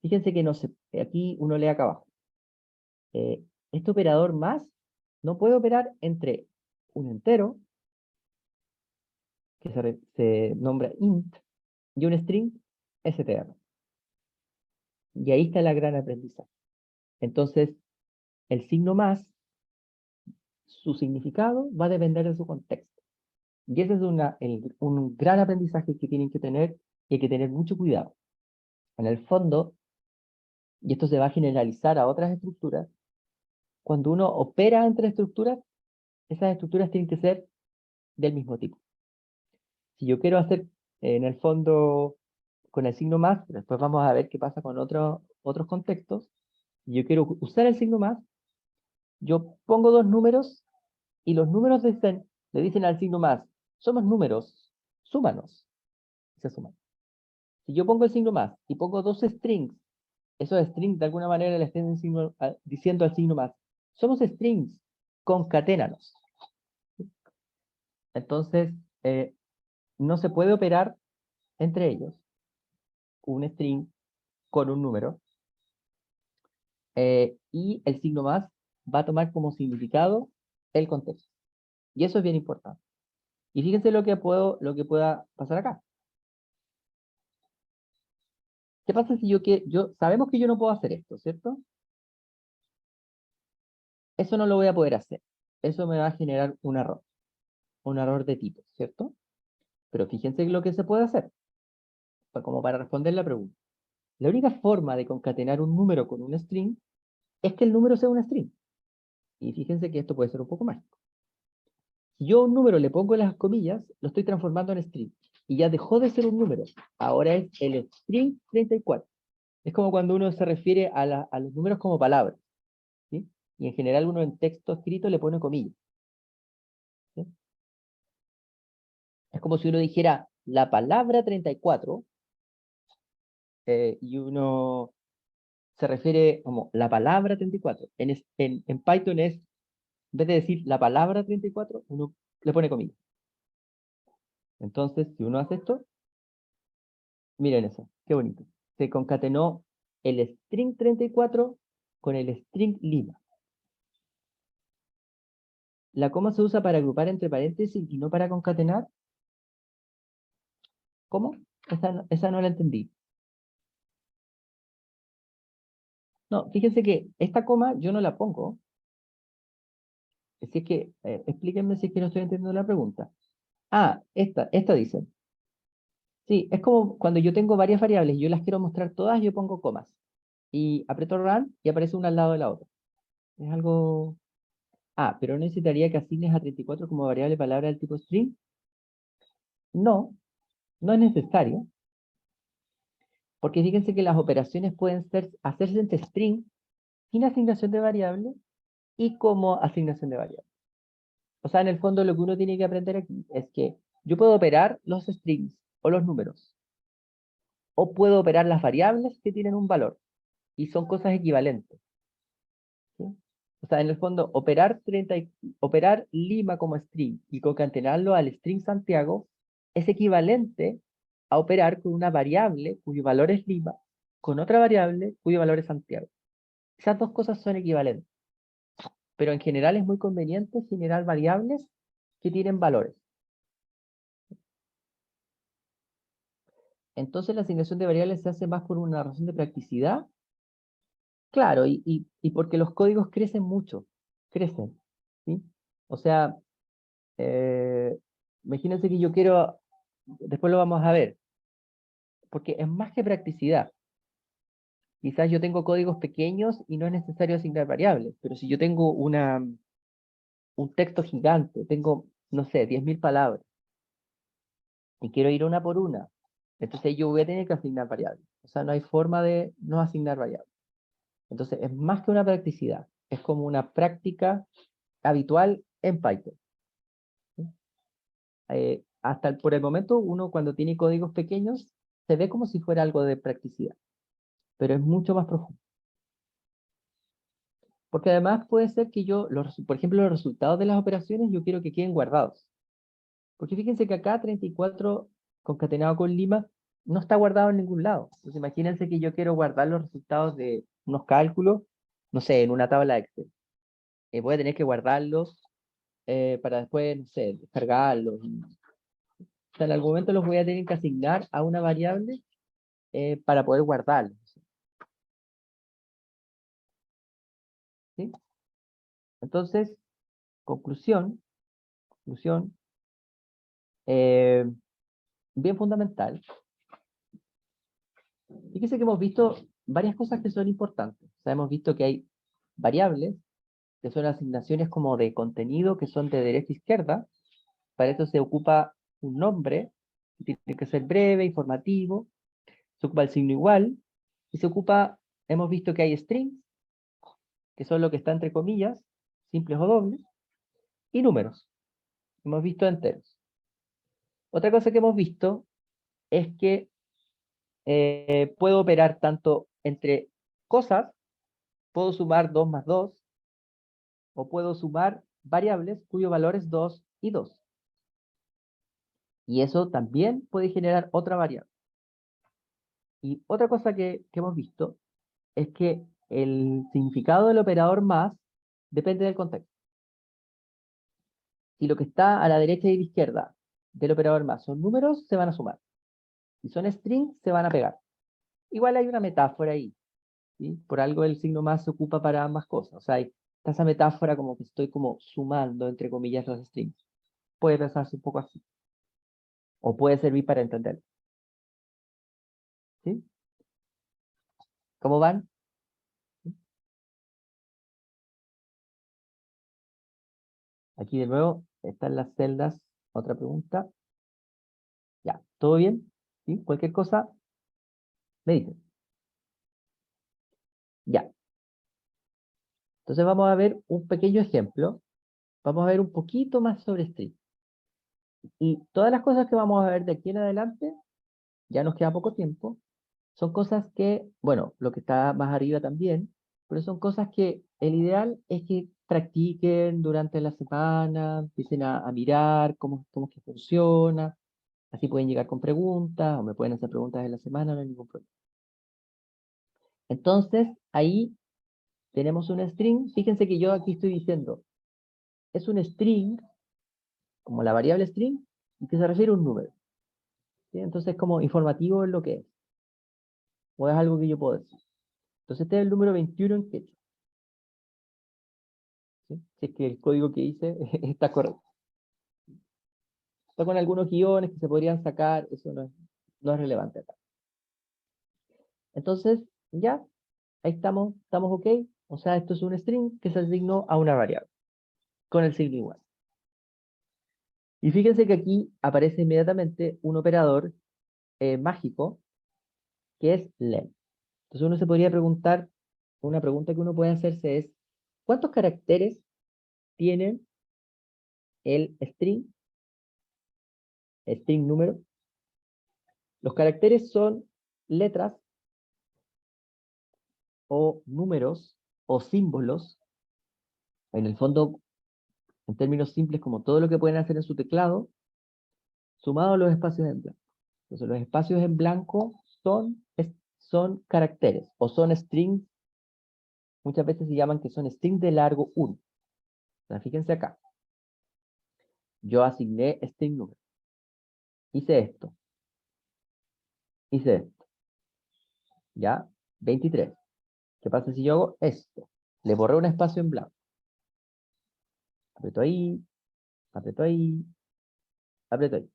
fíjense que no sé, aquí uno lee acá abajo. Este operador más no puede operar entre un entero, que se nombra int, y un string, str. Y ahí está la gran aprendizaje. Entonces, el signo más, su significado va a depender de su contexto. Y ese es un gran aprendizaje que tienen que tener y hay que tener mucho cuidado. En el fondo, y esto se va a generalizar a otras estructuras, cuando uno opera entre estructuras, esas estructuras tienen que ser del mismo tipo. Si yo quiero hacer, en el fondo, con el signo más, después vamos a ver qué pasa con otros contextos, si yo quiero usar el signo más, yo pongo dos números y los números le dicen al signo más, somos números, súmanos, y se suman. Si yo pongo el signo más y pongo dos strings, esos strings de alguna manera le estén diciendo al signo más, somos strings, concaténanos. Entonces, no se puede operar entre ellos un string con un número, y el signo más va a tomar como significado el contexto. Y eso es bien importante. Y fíjense lo que pueda pasar acá. ¿Qué pasa si sabemos que yo no puedo hacer esto, ¿cierto? Eso no lo voy a poder hacer. Eso me va a generar un error de tipo, ¿cierto? Pero fíjense lo que se puede hacer, como para responder la pregunta. La única forma de concatenar un número con un string es que el número sea un string. Y fíjense que esto puede ser un poco mágico. Si yo a un número le pongo las comillas, lo estoy transformando en string. Y ya dejó de ser un número. Ahora es el string 34. Es como cuando uno se refiere a los números como palabras, ¿sí? Y en general uno en texto escrito le pone comillas, ¿sí? Es como si uno dijera la palabra 34, y uno se refiere como la palabra 34. En Python en vez de decir la palabra 34, uno le pone comillas. Entonces, si uno hace esto, miren eso, qué bonito. Se concatenó el string 34 con el string lima. La coma se usa para agrupar entre paréntesis y no para concatenar. ¿Cómo? Esa no la entendí. No, fíjense que esta coma yo no la pongo. Así es que, explíquenme si es que no estoy entendiendo la pregunta. Ah, esta dice. Sí, es como cuando yo tengo varias variables y yo las quiero mostrar todas, yo pongo comas. Y aprieto Run y aparece una al lado de la otra. Es algo... Ah, pero no necesitaría que asignes a 34 como variable palabra del tipo string. No, no es necesario. Porque fíjense que las operaciones pueden hacerse entre string sin asignación de variable y como asignación de variable. O sea, en el fondo lo que uno tiene que aprender aquí es que yo puedo operar los strings o los números, o puedo operar las variables que tienen un valor, y son cosas equivalentes. ¿Sí? O sea, en el fondo, operar Lima como string y concatenarlo al string Santiago es equivalente a operar con una variable cuyo valor es Lima, con otra variable cuyo valor es Santiago. Esas dos cosas son equivalentes, pero en general es muy conveniente generar variables que tienen valores. Entonces la asignación de variables se hace más por una razón de practicidad. Claro, y porque los códigos crecen mucho, crecen, ¿sí? O sea, eh, imagínense que yo quiero, después lo vamos a ver, porque es más que practicidad. Quizás yo tengo códigos pequeños y no es necesario asignar variables, pero si yo tengo un texto gigante, tengo, no sé, 10.000 palabras, y quiero ir una por una, entonces yo voy a tener que asignar variables. O sea, no hay forma de no asignar variables. Entonces, es más que una practicidad, es como una práctica habitual en Python. ¿Sí? Por el momento, uno cuando tiene códigos pequeños, se ve como si fuera algo de practicidad, pero es mucho más profundo. Porque además puede ser que por ejemplo, los resultados de las operaciones, yo quiero que queden guardados. Porque fíjense que acá 34 concatenado con Lima no está guardado en ningún lado. Entonces imagínense que yo quiero guardar los resultados de unos cálculos, no sé, en una tabla Excel. Voy a tener que guardarlos para después, no sé, descargarlos. O sea, en algún momento los voy a tener que asignar a una variable para poder guardarlos. ¿Sí? Entonces, conclusión, eh, bien fundamental. Fíjese que hemos visto varias cosas que son importantes. O sea, hemos visto que hay variables, que son asignaciones como de contenido, que son de derecha a izquierda. Para eso se ocupa un nombre, que tiene que ser breve, informativo. Se ocupa el signo igual. Y hemos visto que hay strings, que son lo que está entre comillas, simples o dobles, y números. Hemos visto enteros. Otra cosa que hemos visto es que puedo operar tanto entre cosas, puedo sumar 2 más 2, o puedo sumar variables cuyo valor es 2 y 2. Y eso también puede generar otra variable. Y otra cosa que hemos visto es que el significado del operador más depende del contexto. Si lo que está a la derecha y a la izquierda del operador más son números, se van a sumar. Si son strings, se van a pegar. Igual hay una metáfora ahí, ¿sí? Por algo el signo más se ocupa para ambas cosas. O sea, está esa metáfora como que estoy como sumando, entre comillas, los strings. Puede pensarse un poco así. O puede servir para entender. ¿Sí? ¿Cómo van? Aquí de nuevo están las celdas. Otra pregunta. Ya, ¿todo bien? ¿Sí? Cualquier cosa, me dicen. Ya. Entonces vamos a ver un pequeño ejemplo. Vamos a ver un poquito más sobre string. Y todas las cosas que vamos a ver de aquí en adelante, ya nos queda poco tiempo, son cosas que, bueno, lo que está más arriba también, pero son cosas que el ideal es que practiquen durante la semana, empiecen a mirar cómo es que funciona, así pueden llegar con preguntas o me pueden hacer preguntas en la semana, no hay ningún problema. Entonces, ahí tenemos un string, fíjense que yo aquí estoy diciendo, es un string, como la variable string, y que se refiere a un número. ¿Sí? Entonces, como informativo es lo que es, o es algo que yo puedo decir. Entonces este es el número 21 en quechua. ¿Sí? Si es que el código que hice está correcto. Está con algunos guiones que se podrían sacar, eso no es relevante acá. Entonces, ya, ahí estamos ok. O sea, esto es un string que se asignó a una variable, con el signo igual. Y fíjense que aquí aparece inmediatamente un operador mágico, que es len. Entonces uno se podría preguntar, una pregunta que uno puede hacerse es, ¿cuántos caracteres tienen el string número? Los caracteres son letras o números o símbolos, en el fondo, en términos simples, como todo lo que pueden hacer en su teclado, sumado a los espacios en blanco. Entonces los espacios en blanco son caracteres o son strings. Muchas veces se llaman que son strings de largo 1. O sea, fíjense acá. Yo asigné string número. Hice esto. Hice esto. ¿Ya? 23. ¿Qué pasa si yo hago esto? Le borré un espacio en blanco. Aprieto ahí, aprieto ahí, aprieto ahí.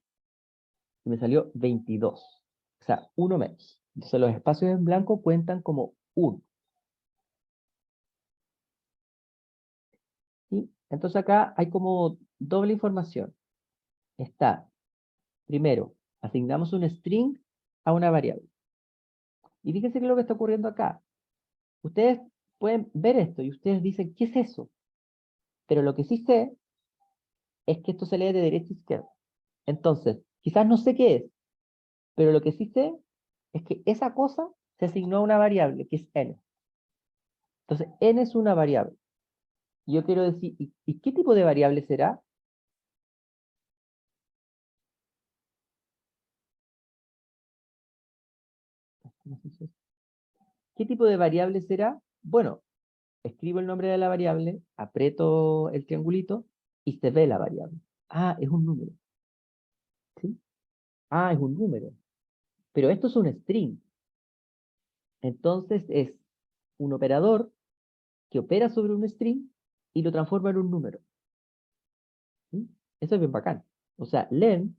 Y me salió 22. O sea, uno menos. Entonces los espacios en blanco cuentan como 1. ¿Sí? Entonces acá hay como doble información. Está, primero, asignamos un string a una variable. Y fíjense que lo que está ocurriendo acá. Ustedes pueden ver esto y ustedes dicen, ¿qué es eso? Pero lo que sí sé es que esto se lee de derecha a izquierda. Entonces, quizás no sé qué es, pero lo que sí sé es que esa cosa se asignó a una variable, que es n. Entonces, n es una variable. Y yo quiero decir, ¿y qué tipo de variable será? ¿Qué tipo de variable será? Bueno, escribo el nombre de la variable, aprieto el triangulito y se ve la variable. Ah, es un número. ¿Sí? Ah, es un número. Pero esto es un string. Entonces es un operador que opera sobre un string y lo transforma en un número. ¿Sí? Eso es bien bacán. O sea, len,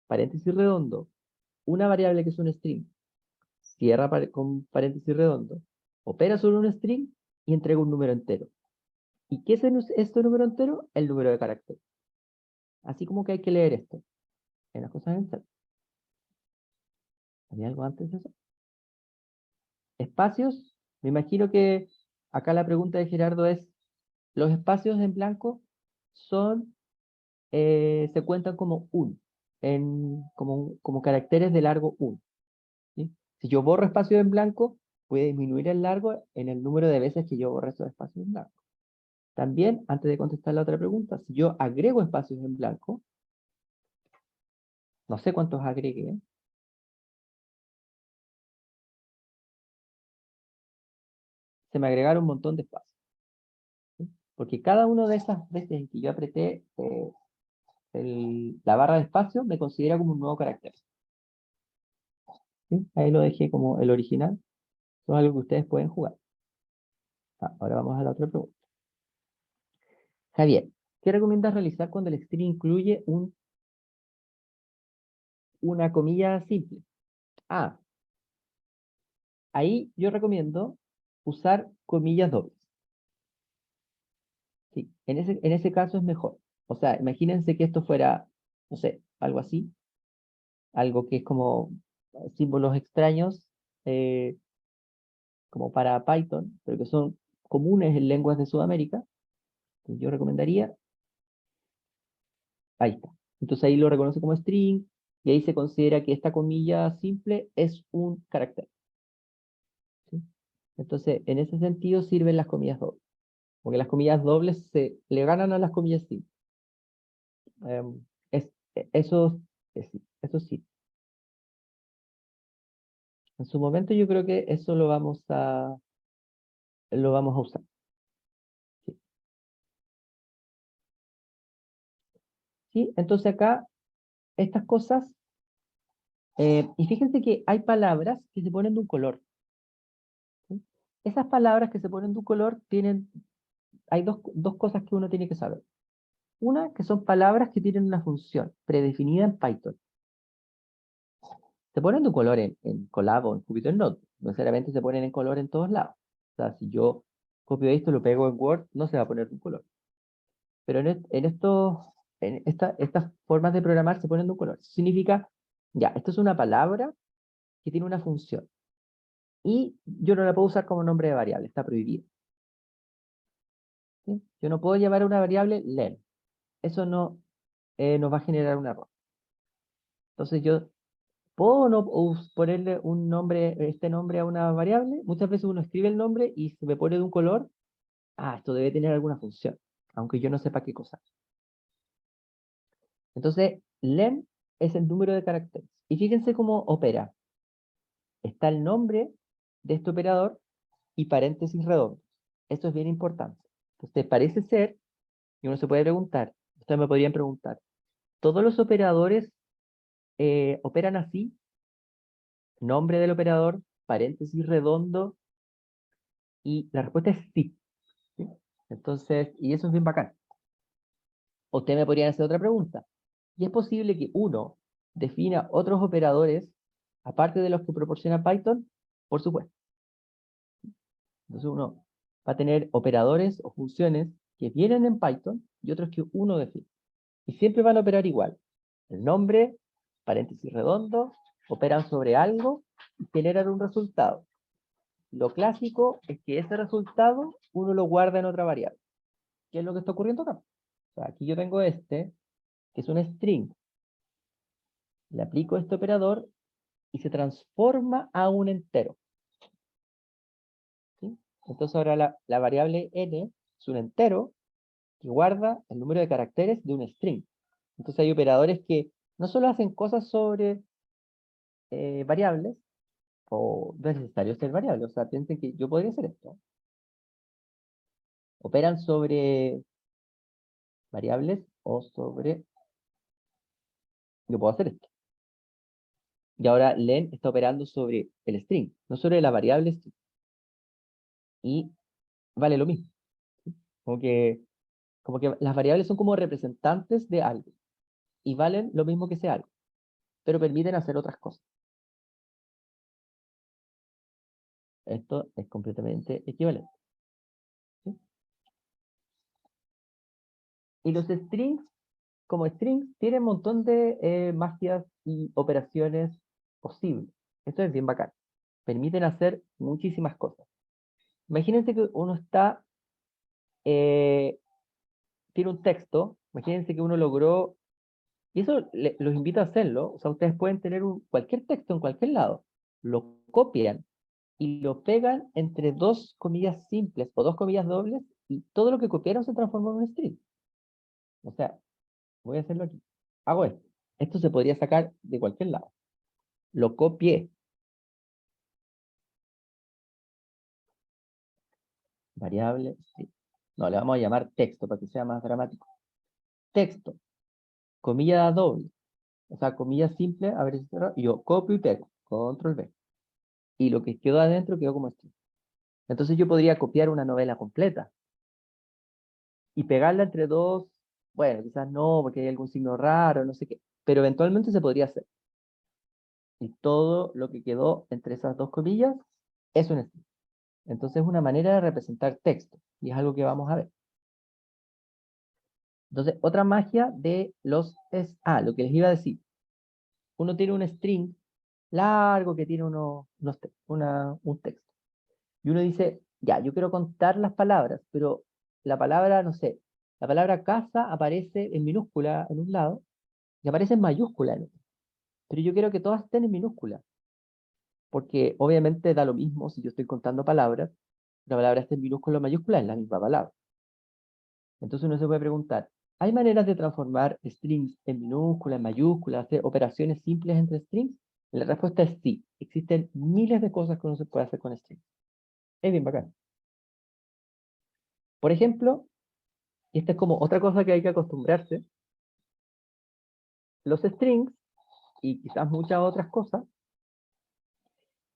paréntesis redondo, una variable que es un string, cierra con paréntesis redondo, opera sobre un string y entrega un número entero. ¿Y qué es este número entero? El número de caracteres. Así como que hay que leer esto en las cosas en C. ¿Había algo antes de eso? Espacios. Me imagino que acá la pregunta de Gerardo es, ¿los espacios en blanco se cuentan como como caracteres de largo 1? ¿Sí? Si yo borro espacios en blanco, puede disminuir el largo en el número de veces que yo borre esos espacios en blanco. También, antes de contestar la otra pregunta, si yo agrego espacios en blanco, no sé cuántos agregué, se me agregaron un montón de espacios. ¿Sí? Porque cada una de esas veces en que yo apreté la barra de espacio, me considera como un nuevo carácter. ¿Sí? Ahí lo dejé como el original. Eso es algo que ustedes pueden jugar. Ahora vamos a la otra pregunta. Javier, ¿qué recomiendas realizar cuando el string incluye una comilla simple? Ah, ahí yo recomiendo usar comillas dobles. Sí, en ese caso es mejor. O sea, imagínense que esto fuera, no sé, algo así, algo que es como símbolos extraños, eh, como para Python, pero que son comunes en lenguas de Sudamérica. Entonces yo recomendaría, ahí está. Entonces ahí lo reconoce como string y ahí se considera que esta comilla simple es un carácter. ¿Sí? Entonces, en ese sentido sirven las comillas dobles, porque las comillas dobles se le ganan a las comillas simples. Eso, sí, eso sí. En su momento yo creo que eso lo vamos a usar. Sí. ¿Sí? Entonces acá, estas cosas, y fíjense que hay palabras que se ponen de un color. ¿Sí? esas palabras que se ponen de un color hay dos cosas que uno tiene que saber. Una, que son palabras que tienen una función predefinida en Python. Se ponen de un color en Colab o en Jupyter Notebook. No necesariamente se ponen en color en todos lados. O sea, si yo copio esto y lo pego en Word, no se va a poner de un color. Pero estas formas de programar se ponen de un color. Eso significa, ya, esto es una palabra que tiene una función. Y yo no la puedo usar como nombre de variable, está prohibido. ¿Sí? Yo no puedo llamar a una variable len. Eso no nos va a generar un error. Entonces yo puedo no ponerle un nombre, este nombre a una variable. Muchas veces uno escribe el nombre y se me pone de un color. Ah, esto debe tener alguna función, aunque yo no sepa qué cosa. Entonces, len es el número de caracteres. Y fíjense cómo opera. Está el nombre de este operador y paréntesis redondos. Esto es bien importante. Entonces, parece ser, y uno se puede preguntar, ustedes me podrían preguntar, ¿todos los operadores operan así? Nombre del operador, paréntesis redondo, y la respuesta es sí. ¿Sí? Entonces, y eso es bien bacán. Ustedes me podrían hacer otra pregunta. ¿Y es posible que uno defina otros operadores aparte de los que proporciona Python? Por supuesto. Entonces uno va a tener operadores o funciones que vienen en Python y otros que uno define. Y siempre van a operar igual. El nombre, paréntesis redondo, operan sobre algo y generan un resultado. Lo clásico es que ese resultado uno lo guarda en otra variable. ¿Qué es lo que está ocurriendo acá? O sea, aquí yo tengo que es un string. Le aplico este operador y se transforma a un entero. ¿Sí? Entonces ahora la variable n es un entero que guarda el número de caracteres de un string. Entonces hay operadores que no solo hacen cosas sobre variables, o no es necesario ser variable, o sea, piensen que yo podría hacer esto. Operan sobre variables o sobre... Yo puedo hacer esto. Y ahora len está operando sobre el string, no sobre la variable string. Y vale lo mismo. ¿Sí? Como que las variables son como representantes de algo. Y valen lo mismo que ese algo. Pero permiten hacer otras cosas. Esto es completamente equivalente. ¿Sí? Y los strings, como strings, tienen un montón de magias y operaciones posibles. Esto es bien bacán. Permiten hacer muchísimas cosas. Imagínense que uno tiene un texto, imagínense que uno logró, y eso los invito a hacerlo, o sea, ustedes pueden tener cualquier texto en cualquier lado, lo copian y lo pegan entre dos comillas simples o dos comillas dobles, y todo lo que copiaron se transforma en un string. O sea, voy a hacerlo aquí. Hago esto. Esto se podría sacar de cualquier lado. Lo copié. Variable, sí. No, le vamos a llamar texto para que sea más dramático. Texto, comilla doble. O sea, comilla simple, a ver si cerrado, y yo copio y pego. Control V. Y lo que quedó adentro quedó como string. Entonces yo podría copiar una novela completa y pegarla entre dos. Bueno, quizás no, porque hay algún signo raro, no sé qué. Pero eventualmente se podría hacer. Y todo lo que quedó entre esas dos comillas es un string. Entonces es una manera de representar texto. Y es algo que vamos a ver. Entonces, otra magia de lo que les iba a decir. Uno tiene un string largo que tiene un texto. Y uno dice, ya, yo quiero contar las palabras, pero la palabra, no sé, la palabra casa aparece en minúscula en un lado y aparece en mayúscula en otro. Pero yo quiero que todas estén en minúscula, porque obviamente da lo mismo si yo estoy contando palabras, la palabra está en minúscula o mayúscula, es la misma palabra. Entonces uno se puede preguntar, ¿hay maneras de transformar strings en minúscula, en mayúscula, hacer operaciones simples entre strings? La respuesta es sí. Existen miles de cosas que uno se puede hacer con strings. Es bien bacán. Por ejemplo, y esta es como otra cosa que hay que acostumbrarse, los strings, y quizás muchas otras cosas,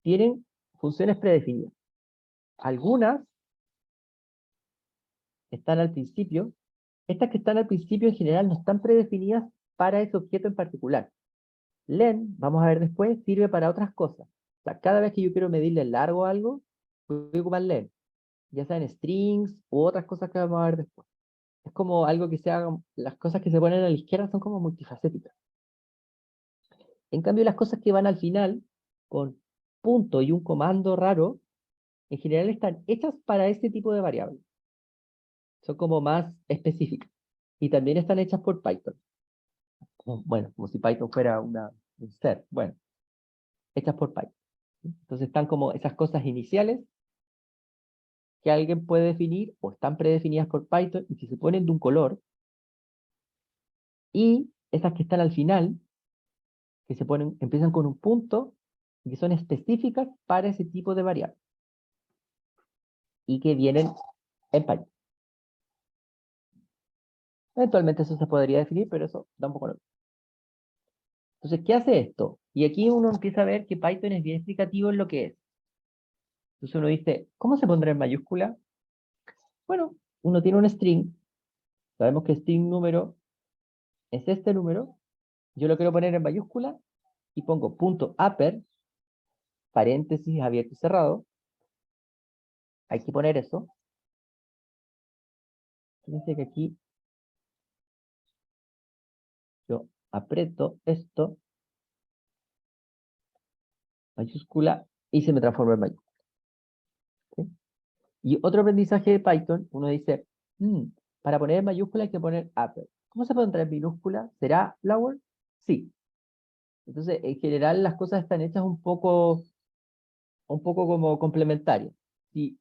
tienen funciones predefinidas. algunas están al principio. Estas que están al principio en general no están predefinidas para ese objeto en particular. Len, vamos a ver después, sirve para otras cosas. O sea, cada vez que yo quiero medirle el largo a algo, voy a ocupar len, ya sea en strings u otras cosas que vamos a ver después. Es como algo que se haga, las cosas que se ponen a la izquierda son como multifacéticas. En cambio, las cosas que van al final, con punto y un comando raro, en general están hechas para este tipo de variables. Son como más específicas. Y también están hechas por Python. Bueno, como si Python fuera un ser. Bueno, hechas por Python. Entonces están como esas cosas iniciales que alguien puede definir o están predefinidas por Python y si se ponen de un color. Y esas que están al final, que se ponen, empiezan con un punto y que son específicas para ese tipo de variable. Y que vienen en Python. Eventualmente eso se podría definir, pero eso da un poco lo mismo. Entonces, ¿qué hace esto? Y aquí uno empieza a ver que Python es bien explicativo en lo que es. Entonces uno dice, ¿cómo se pondrá en mayúscula? Bueno, uno tiene un string. Sabemos que string número es este número. Yo lo quiero poner en mayúscula y pongo punto upper, paréntesis abierto y cerrado. Hay que poner eso. Fíjense que aquí yo aprieto esto, mayúscula, y se me transforma en mayúscula. ¿Sí? Y otro aprendizaje de Python, uno dice, para poner en mayúscula hay que poner upper. ¿Cómo se pondrá en minúscula? ¿Será lower? Sí. Entonces, en general, las cosas están hechas un poco como complementarias. Sí,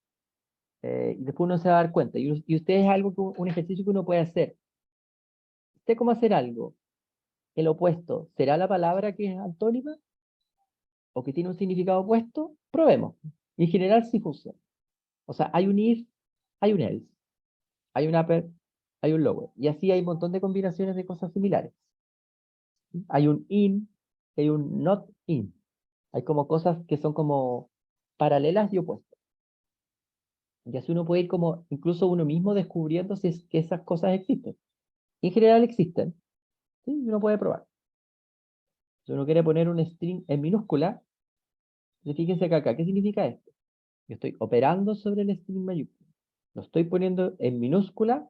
y después uno se va a dar cuenta. Y ustedes es algo que un ejercicio que uno puede hacer. ¿Sé cómo hacer algo? El opuesto, ¿será la palabra que es antónima? ¿O que tiene un significado opuesto? Probemos. Y en general sí funciona. O sea, hay un if, hay un else, hay un upper, hay un lower. Y así hay un montón de combinaciones de cosas similares. Hay un in, hay un not in. Hay como cosas que son como paralelas y opuestas. Y así uno puede ir como, incluso uno mismo descubriendo si es que esas cosas existen. Y en general existen. ¿Sí? Y uno puede probar. Si uno quiere poner un string en minúscula, fíjense acá, ¿qué significa esto? Yo estoy operando sobre el string mayúscula. Lo estoy poniendo en minúscula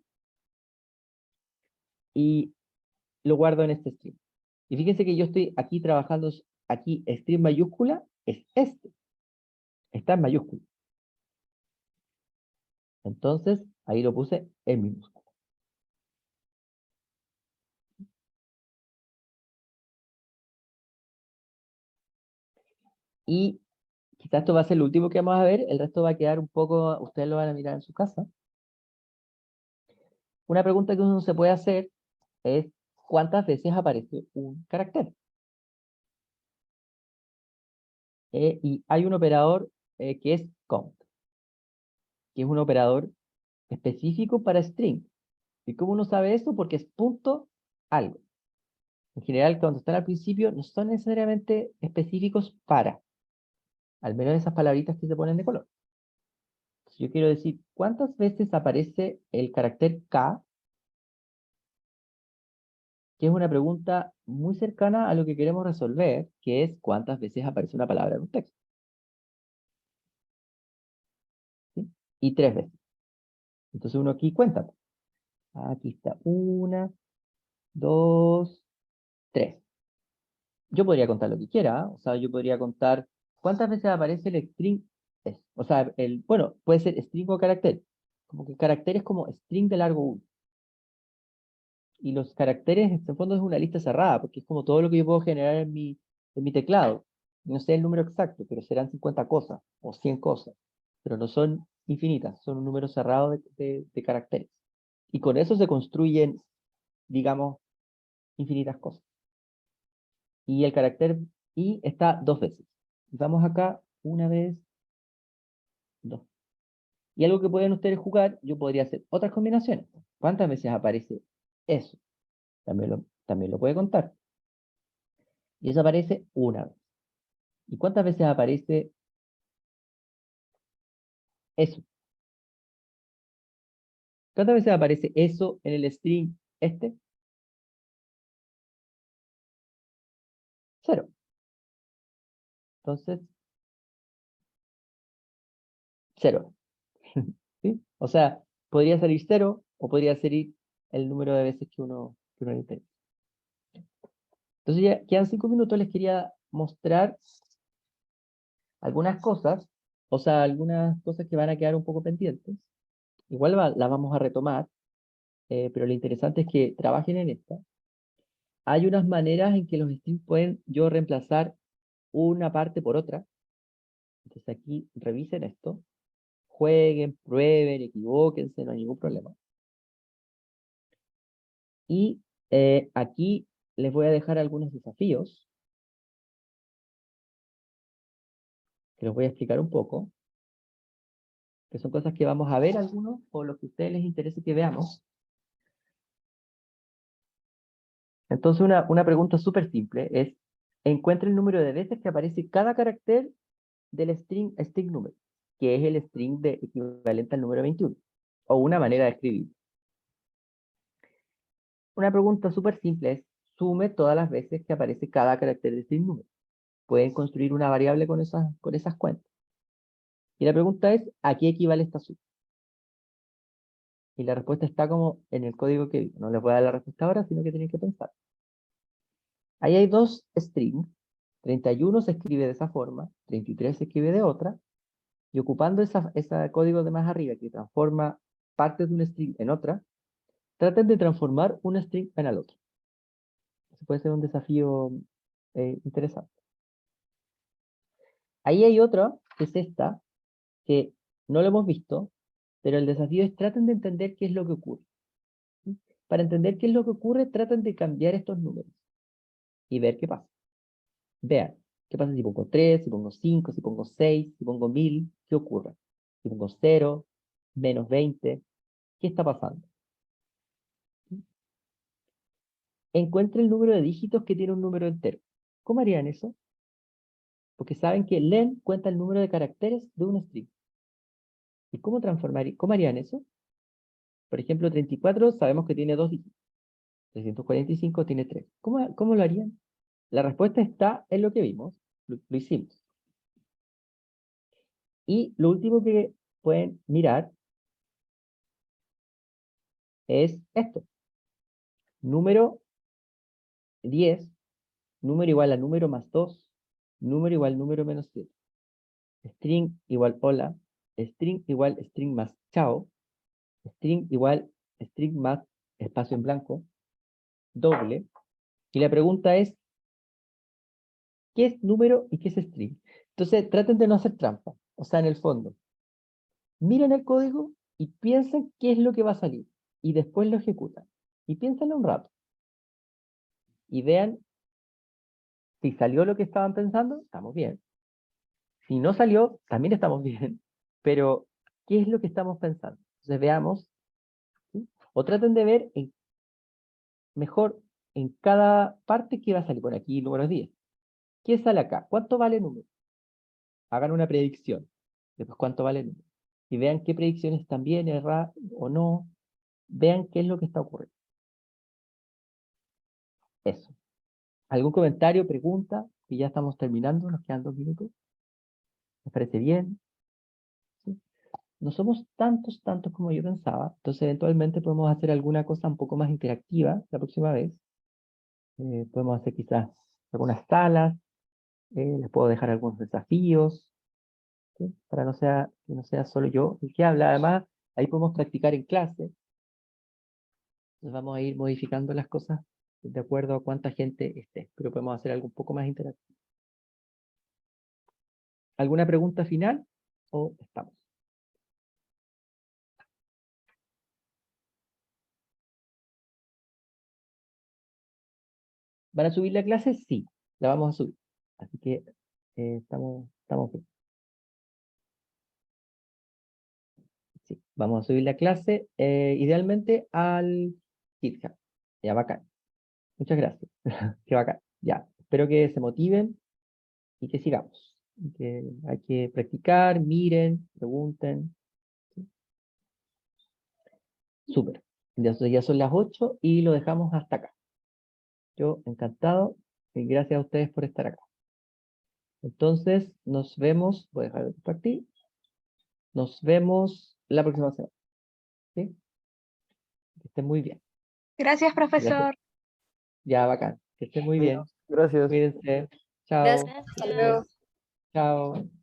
y lo guardo en este string. Y fíjense que yo estoy aquí trabajando, aquí string mayúscula es este. Está en mayúscula. Entonces, ahí lo puse en minúscula. Y quizás esto va a ser lo último que vamos a ver, el resto va a quedar un poco, ustedes lo van a mirar en su casa. Una pregunta que uno se puede hacer es, ¿cuántas veces aparece un carácter? Y hay un operador que es count, que es un operador específico para string. ¿Y cómo uno sabe eso? Porque es punto algo. En general, cuando están al principio, no son necesariamente específicos para, al menos esas palabritas que se ponen de color. Si yo quiero decir, ¿cuántas veces aparece el carácter K? Que es una pregunta muy cercana a lo que queremos resolver, que es cuántas veces aparece una palabra en un texto. ¿Sí? Y 3 veces. Entonces uno aquí cuenta. Aquí está 1, 2, 3. Yo podría contar lo que quiera, o sea, yo podría contar cuántas veces aparece el string es. O sea, bueno, puede ser string o carácter. Como que carácter es como string de largo 1. Y los caracteres, en el fondo, es una lista cerrada, porque es como todo lo que yo puedo generar en mi teclado. No sé el número exacto, pero serán 50 cosas o 100 cosas. Pero no son infinitas, son un número cerrado de caracteres. Y con eso se construyen, digamos, infinitas cosas. Y el carácter i está 2 veces. Vamos acá, una vez, 2. Y algo que pueden ustedes jugar, yo podría hacer otras combinaciones. ¿Cuántas veces aparece eso? También lo puede contar. Y eso aparece una vez. ¿Y cuántas veces aparece eso. ¿Cuántas veces aparece eso en el string este? 0. Entonces, 0. ¿Sí? O sea, podría salir 0 o podría salir el número de veces que uno intente. Entonces ya quedan 5 minutos, les quería mostrar algunas cosas, o sea, algunas cosas que van a quedar un poco pendientes. Igual las vamos a retomar, pero lo interesante es que trabajen en esta. Hay unas maneras en que los strings pueden yo reemplazar una parte por otra. Entonces aquí revisen esto, jueguen, prueben, equivóquense, no hay ningún problema. Y aquí les voy a dejar algunos desafíos, que los voy a explicar un poco, que son cosas que vamos a ver algunos, o lo que a ustedes les interese que veamos. Entonces una pregunta súper simple es, encuentra el número de veces que aparece cada carácter del string número, que es el string equivalente al número 21, o una manera de escribir. Una pregunta súper simple es, sume todas las veces que aparece cada carácter del string número. Pueden construir una variable con esas cuentas. Y la pregunta es, ¿a qué equivale esta suma? Y la respuesta está como en el código que vi. No les voy a dar la respuesta ahora, sino que tienen que pensar. Ahí hay dos strings. 31 se escribe de esa forma, 33 se escribe de otra, y ocupando ese código de más arriba que transforma partes de un string en otra, traten de transformar un string en el otro. Eso puede ser un desafío interesante. Ahí hay otra, que es esta, que no lo hemos visto, pero el desafío es traten de entender qué es lo que ocurre. ¿Sí? Para entender qué es lo que ocurre, traten de cambiar estos números y ver qué pasa. Vean, ¿qué pasa si pongo 3, si pongo 5, si pongo 6, si pongo 1000? ¿Qué ocurre? Si pongo 0, menos 20, ¿qué está pasando? ¿Sí? Encuentre el número de dígitos que tiene un número entero. ¿Cómo harían eso? Porque saben que len cuenta el número de caracteres de un string. ¿Y cómo harían eso? Por ejemplo, 34 sabemos que tiene 2 dígitos. 345 tiene 3. ¿Cómo lo harían? La respuesta está en lo que vimos. Lo hicimos. Y lo último que pueden mirar es esto. Número 10, número igual a número más 2, número igual número menos 7. String igual hola, string igual string más chao, string igual string más espacio en blanco, doble. Y la pregunta es, ¿qué es número y qué es string? Entonces, traten de no hacer trampa. O sea, en el fondo, miren el código y piensen qué es lo que va a salir. Y después lo ejecutan. Y piénsenlo un rato. Y vean si salió lo que estaban pensando, estamos bien. Si no salió, también estamos bien. Pero, ¿qué es lo que estamos pensando? Entonces veamos, ¿sí? O traten de ver mejor en cada parte qué va a salir. Por aquí, número 10. ¿Qué sale acá? ¿Cuánto vale el número? Hagan una predicción. Después, ¿cuánto vale el número? Y vean qué predicciones están bien, erradas o no. Vean qué es lo que está ocurriendo. Eso. ¿Algún comentario, pregunta? Y ya estamos terminando, nos quedan 2 minutos. ¿Les parece bien? ¿Sí? No somos tantos como yo pensaba, entonces eventualmente podemos hacer alguna cosa un poco más interactiva la próxima vez. Podemos hacer quizás algunas salas, les puedo dejar algunos desafíos, ¿sí? Para que no sea solo yo el que habla. Además, ahí podemos practicar en clase. Entonces vamos a ir modificando las cosas de acuerdo a cuánta gente esté, pero podemos hacer algo un poco más interactivo. ¿Alguna pregunta final? ¿O estamos? ¿Van a subir la clase? Sí, la vamos a subir. Así que estamos bien. Sí, vamos a subir la clase, idealmente al GitHub. Ya, bacán. Muchas gracias. Qué bacán. Ya, espero que se motiven y que sigamos. Hay que practicar, miren, pregunten. Súper. Ya son las 8 y lo dejamos hasta acá. Yo encantado y gracias a ustedes por estar acá. Entonces, nos vemos, voy a dejar de compartir. Nos vemos la próxima semana. ¿Sí? Que estén muy bien. Gracias, Gracias. profesor. Ya, bacán. Que estén muy bien. Gracias. Cuídense. Chao. Gracias. Hasta luego. Chao.